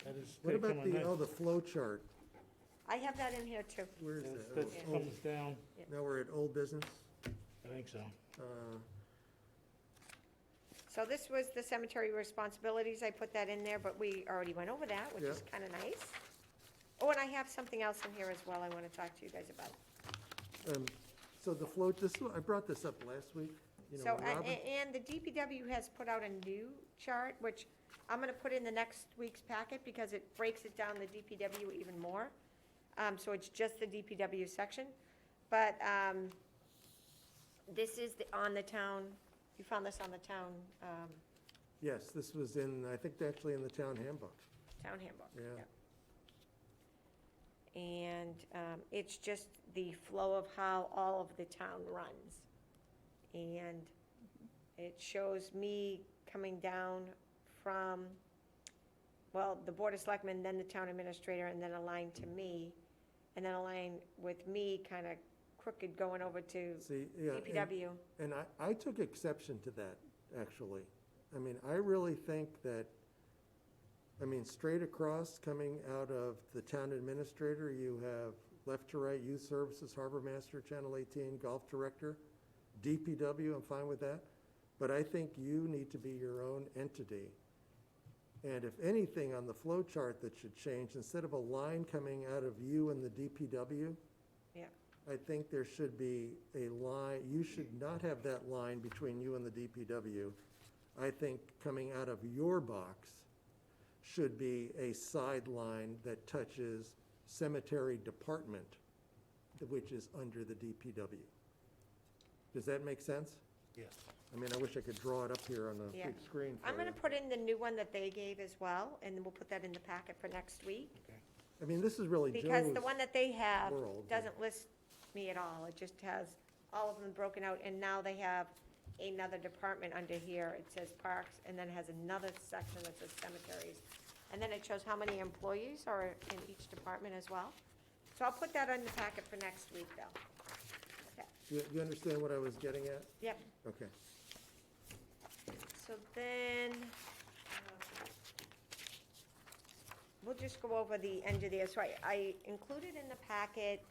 [SPEAKER 1] That is,
[SPEAKER 3] What
[SPEAKER 1] that
[SPEAKER 3] about
[SPEAKER 1] come on
[SPEAKER 3] the flow chart?
[SPEAKER 2] I have that in here too.
[SPEAKER 3] Where is
[SPEAKER 1] next.
[SPEAKER 3] that?
[SPEAKER 1] That
[SPEAKER 3] Oh,
[SPEAKER 1] comes down,
[SPEAKER 3] now we're at old business.
[SPEAKER 1] I think so.
[SPEAKER 2] So this was the cemetery responsibilities. I put that in there, but we already went over that, which is
[SPEAKER 3] Yeah.
[SPEAKER 2] kind of nice. Oh, and I have something else in here as well I want to talk to you guys about.
[SPEAKER 3] So the flow, I brought this up last week, you know,
[SPEAKER 2] So,
[SPEAKER 3] Robin.
[SPEAKER 2] and the DPW has put out a new chart, which I'm gonna put in the next week's packet because it breaks it down, the DPW even more. So it's just the DPW section. But, this is on the town, you found this on the town,
[SPEAKER 3] Yes, this was in, I think actually in the town handbook.
[SPEAKER 2] town handbook.
[SPEAKER 3] Yeah.
[SPEAKER 2] Yep. And, it's just the flow of how all of the town runs. And it shows me coming down from, well, the Board of Selectmen, then the town administrator, and then a line to me, and then a line with me kind of crooked going over to
[SPEAKER 3] See, yeah.
[SPEAKER 2] DPW.
[SPEAKER 3] And I took exception to that, actually. I mean, I really think that, I mean, straight across, coming out of the town administrator, you have left to right, youth services, harbor master, channel 18, golf director, DPW, I'm fine with that. But I think you need to be your own entity. And if anything on the flow chart that should change, instead of a line coming out of you and the DPW,
[SPEAKER 2] Yeah.
[SPEAKER 3] I think there should be a line, you should not have that line between you and the DPW. I think coming out of your box should be a sideline that touches cemetery department, which is under the DPW. Does that make sense?
[SPEAKER 1] Yes.
[SPEAKER 3] I mean, I wish I could draw it up here on a
[SPEAKER 2] Yeah.
[SPEAKER 3] big screen for
[SPEAKER 2] I'm gonna
[SPEAKER 3] you.
[SPEAKER 2] put in the new one that they gave as well, and we'll put that in the packet for next week.
[SPEAKER 1] Okay.
[SPEAKER 3] I mean, this is really
[SPEAKER 2] Because the
[SPEAKER 3] Joe's
[SPEAKER 2] one that they have
[SPEAKER 3] world.
[SPEAKER 2] doesn't list me at all. It just has all of them broken out, and now they have another department under here. It says parks, and then has another section that says cemeteries. And then it shows how many employees are in each department as well. So I'll put that on the packet for next week, though. Okay.
[SPEAKER 3] You understand what I was getting at?
[SPEAKER 2] Yep.
[SPEAKER 3] Okay.
[SPEAKER 2] So then, we'll just go over the end of this. So I included in the packet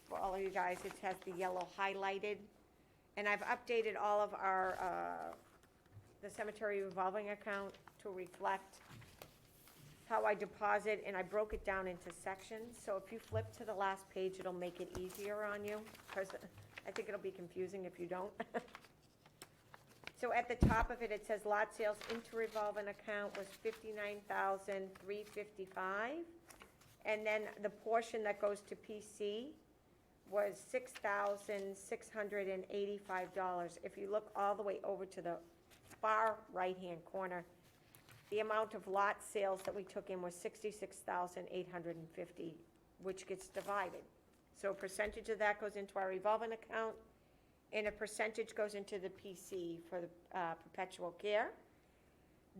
[SPEAKER 2] for all of you guys, it has the yellow highlighted. And I've updated all of our, the cemetery revolving account to reflect how I deposit, and I broke it down into sections. So if you flip to the last page, it'll make it easier on you, because I think it'll be confusing if you don't. So at the top of it, it says lot sales into revolving account was $59,355. And then the portion that goes to PC was $6,685. If you look all the way over to the far right-hand corner, the amount of lot sales that we took in was $66,850, which gets divided. So a percentage of that goes into our revolving account, and a percentage goes into the PC for the perpetual care.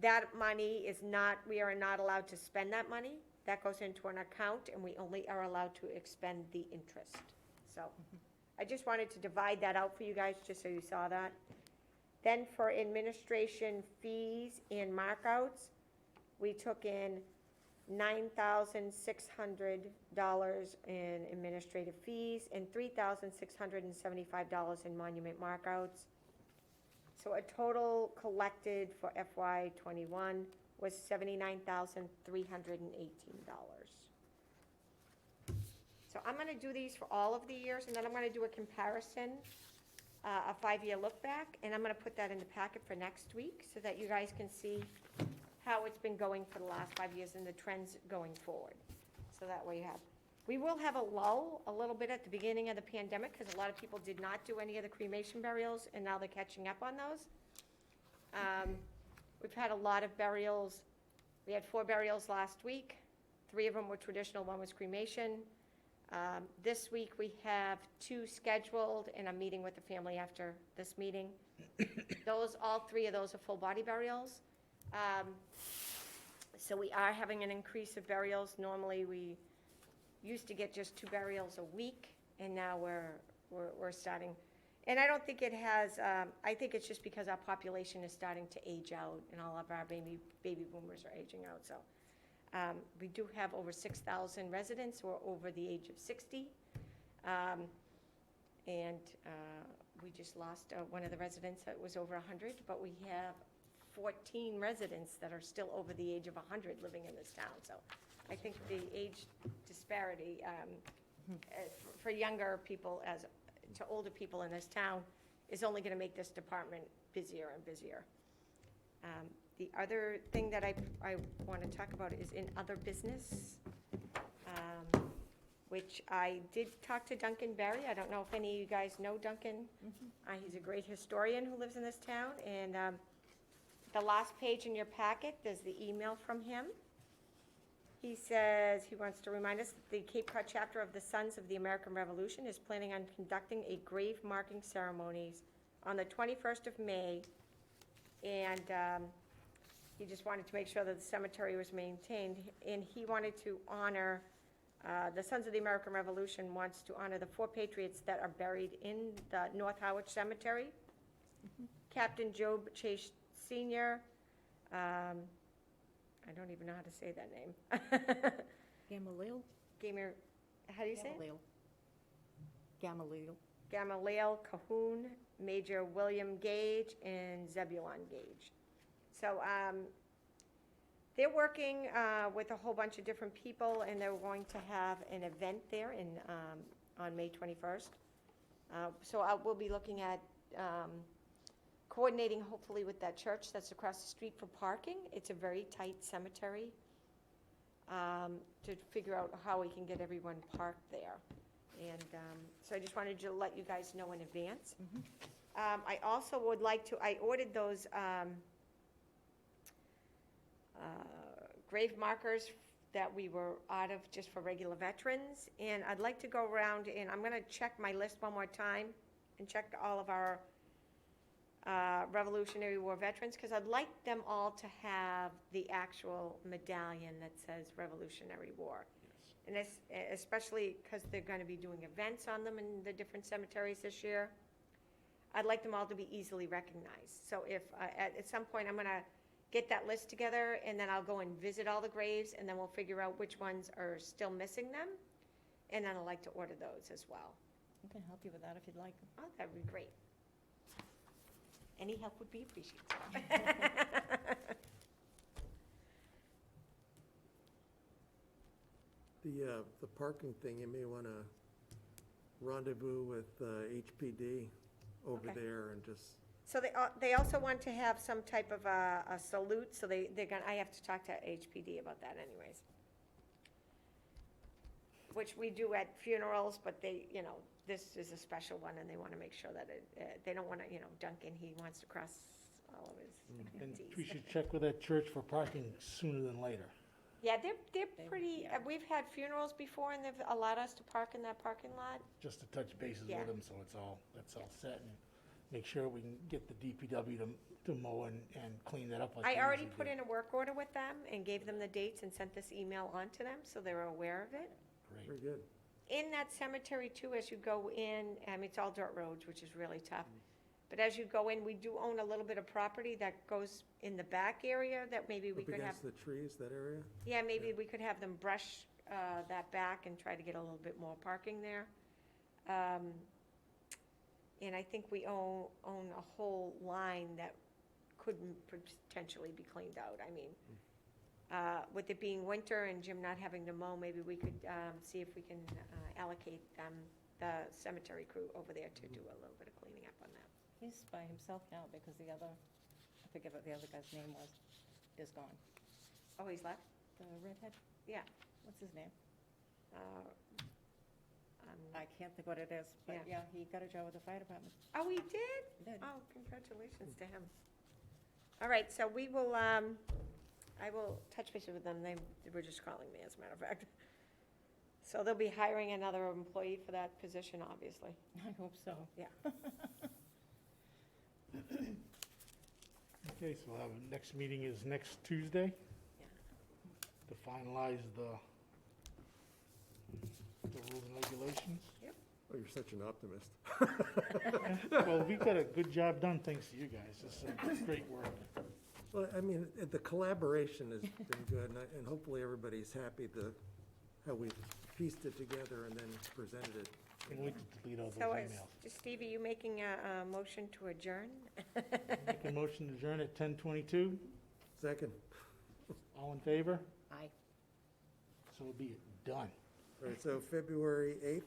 [SPEAKER 2] That money is not, we are not allowed to spend that money. That goes into an account, and we only are allowed to expend the interest. So I just wanted to divide that out for you guys, just so you saw that. Then for administration fees and markouts, we took in $9,600 in administrative fees and $3,675 in monument markouts. So a total collected for FY '21 was $79,318. So I'm gonna do these for all of the years, and then I'm gonna do a comparison, a 5-year look back, and I'm gonna put that in the packet for next week so that you guys can see how it's been going for the last 5 years and the trends going forward. So that way you have, we will have a lull a little bit at the beginning of the pandemic, because a lot of people did not do any of the cremation burials, and now they're catching up on those. We've had a lot of burials. We had 4 burials last week. 3 of them were traditional, 1 was cremation. This week we have 2 scheduled, and I'm meeting with the family after this meeting. All 3 of those are full body burials. So we are having an increase of burials. Normally we used to get just 2 burials a week, and now we're starting. And I don't think it has, I think it's just because our population is starting to age out, and all of our baby boomers are aging out, so. We do have over 6,000 residents who are over the age of 60. And we just lost one of the residents that was over 100, but we have 14 residents that are still over the age of 100 living in this town. So I think the age disparity for younger people as to older people in this town is only going to make this department busier and busier. The other thing that I want to talk about is in other business, which I did talk to Duncan Berry. I don't know if any of you guys know Duncan. He's a great historian who lives in this town, and the last page in your packet, there's the email from him. He says he wants to remind us that the Cape Cod chapter of the Sons of the American Revolution is planning on conducting a grave marking ceremonies on the 21st of May, and he just wanted to make sure that the cemetery was maintained, and he wanted to honor, the Sons of the American Revolution wants to honor the 4 patriots that are buried in the North Harwich Cemetery. Captain Job Chase Sr., I don't even know how to say that name.
[SPEAKER 4] Gamaliel?
[SPEAKER 2] How do you say it?
[SPEAKER 4] Gamaliel.
[SPEAKER 2] Gamaliel Cahoon, Major William Gage, and Zebulon Gage. So they're working with a whole bunch of different people, and they're going to have an event there on May 21st. So we'll be looking at coordinating, hopefully, with that church that's across the street for parking. It's a very tight cemetery, to figure out how we can get everyone parked there. And so I just wanted to let you guys know in advance. I also would like to, I ordered those grave markers that we were out of just for regular veterans, and I'd like to go around, and I'm going to check my list one more time and check all of our Revolutionary War veterans, because I'd like them all to have the actual medallion that says Revolutionary War. And this, especially because they're going to be doing events on them in the different cemeteries this year, I'd like them all to be easily recognized. So if, at some point, I'm going to get that list together, and then I'll go and visit all the graves, and then we'll figure out which ones are still missing them, and then I'd like to order those as well.
[SPEAKER 4] I can help you with that if you'd like.
[SPEAKER 2] Oh, that'd be great. Any help would be appreciated.
[SPEAKER 3] The parking thing, you may want to rendezvous with HPD over
[SPEAKER 2] Okay.
[SPEAKER 3] there and just,
[SPEAKER 2] So they also want to have some type of a salute, so they're gonna, I have to talk to HPD about that anyways. Which we do at funerals, but they, you know, this is a special one, and they want to make sure that they don't want to, you know, Duncan, he wants to cross all of
[SPEAKER 1] And
[SPEAKER 2] his
[SPEAKER 1] we
[SPEAKER 2] Ts.
[SPEAKER 1] should check with that church for parking sooner than later.
[SPEAKER 2] Yeah, they're pretty,
[SPEAKER 4] yeah.
[SPEAKER 2] we've had funerals before, and they've allowed us to park in that parking lot.
[SPEAKER 1] Just to touch bases
[SPEAKER 2] Yeah.
[SPEAKER 1] with them, so that's all set, and make sure we can get the DPW to mow and clean that up like
[SPEAKER 2] I
[SPEAKER 1] they
[SPEAKER 2] already
[SPEAKER 1] usually
[SPEAKER 2] put
[SPEAKER 1] do.
[SPEAKER 2] in a work order with them and gave them the dates and sent this email on to them, so they're aware of it.
[SPEAKER 1] Great.
[SPEAKER 3] very good.
[SPEAKER 2] In that cemetery too, as you go in, it's all dirt roads, which is really tough. But as you go in, we do own a little bit of property that goes in the back area that maybe we
[SPEAKER 3] Up
[SPEAKER 2] could have,
[SPEAKER 3] against the trees, that area?
[SPEAKER 2] yeah, maybe we could have them brush that back and try to get a little bit more parking there. And I think we own a whole line that could potentially be cleaned out. I mean, with it being winter and Jim not having to mow, maybe we could see if we can allocate the cemetery crew over there to do a little bit of cleaning up on that.
[SPEAKER 4] He's by himself now because the other, I forget what the other guy's name was, is gone.
[SPEAKER 2] Oh, he's left?
[SPEAKER 4] The redhead,
[SPEAKER 2] Yeah.
[SPEAKER 4] what's his name?
[SPEAKER 2] I-
[SPEAKER 4] I can't think what it is, but
[SPEAKER 2] Yeah.
[SPEAKER 4] yeah, he got a job with the fire department.
[SPEAKER 2] Oh, he did?
[SPEAKER 4] He did.
[SPEAKER 2] Oh, congratulations to him. All right, so we will, I will touch base with them. They were just calling me, as a matter of fact. So they'll be hiring another employee for that position, obviously.
[SPEAKER 4] I hope so.
[SPEAKER 2] Yeah.
[SPEAKER 1] Okay, so our next meeting is next Tuesday
[SPEAKER 2] Yeah.
[SPEAKER 1] to finalize the rules and regulations.
[SPEAKER 3] Oh, you're such an optimist.
[SPEAKER 1] Well, we got a good job done, thanks to you guys. It's great work.
[SPEAKER 3] Well, I mean, the collaboration has been good, and hopefully everybody's happy how we pieced it together and then presented it.
[SPEAKER 1] And we can delete all those
[SPEAKER 2] So
[SPEAKER 1] emails.
[SPEAKER 2] Steve, are you making a motion to adjourn?
[SPEAKER 1] Make a motion to adjourn at 10:22.
[SPEAKER 3] Second,
[SPEAKER 1] All in favor?
[SPEAKER 4] Aye.
[SPEAKER 1] So be it. Done.
[SPEAKER 3] all right, so February 8th,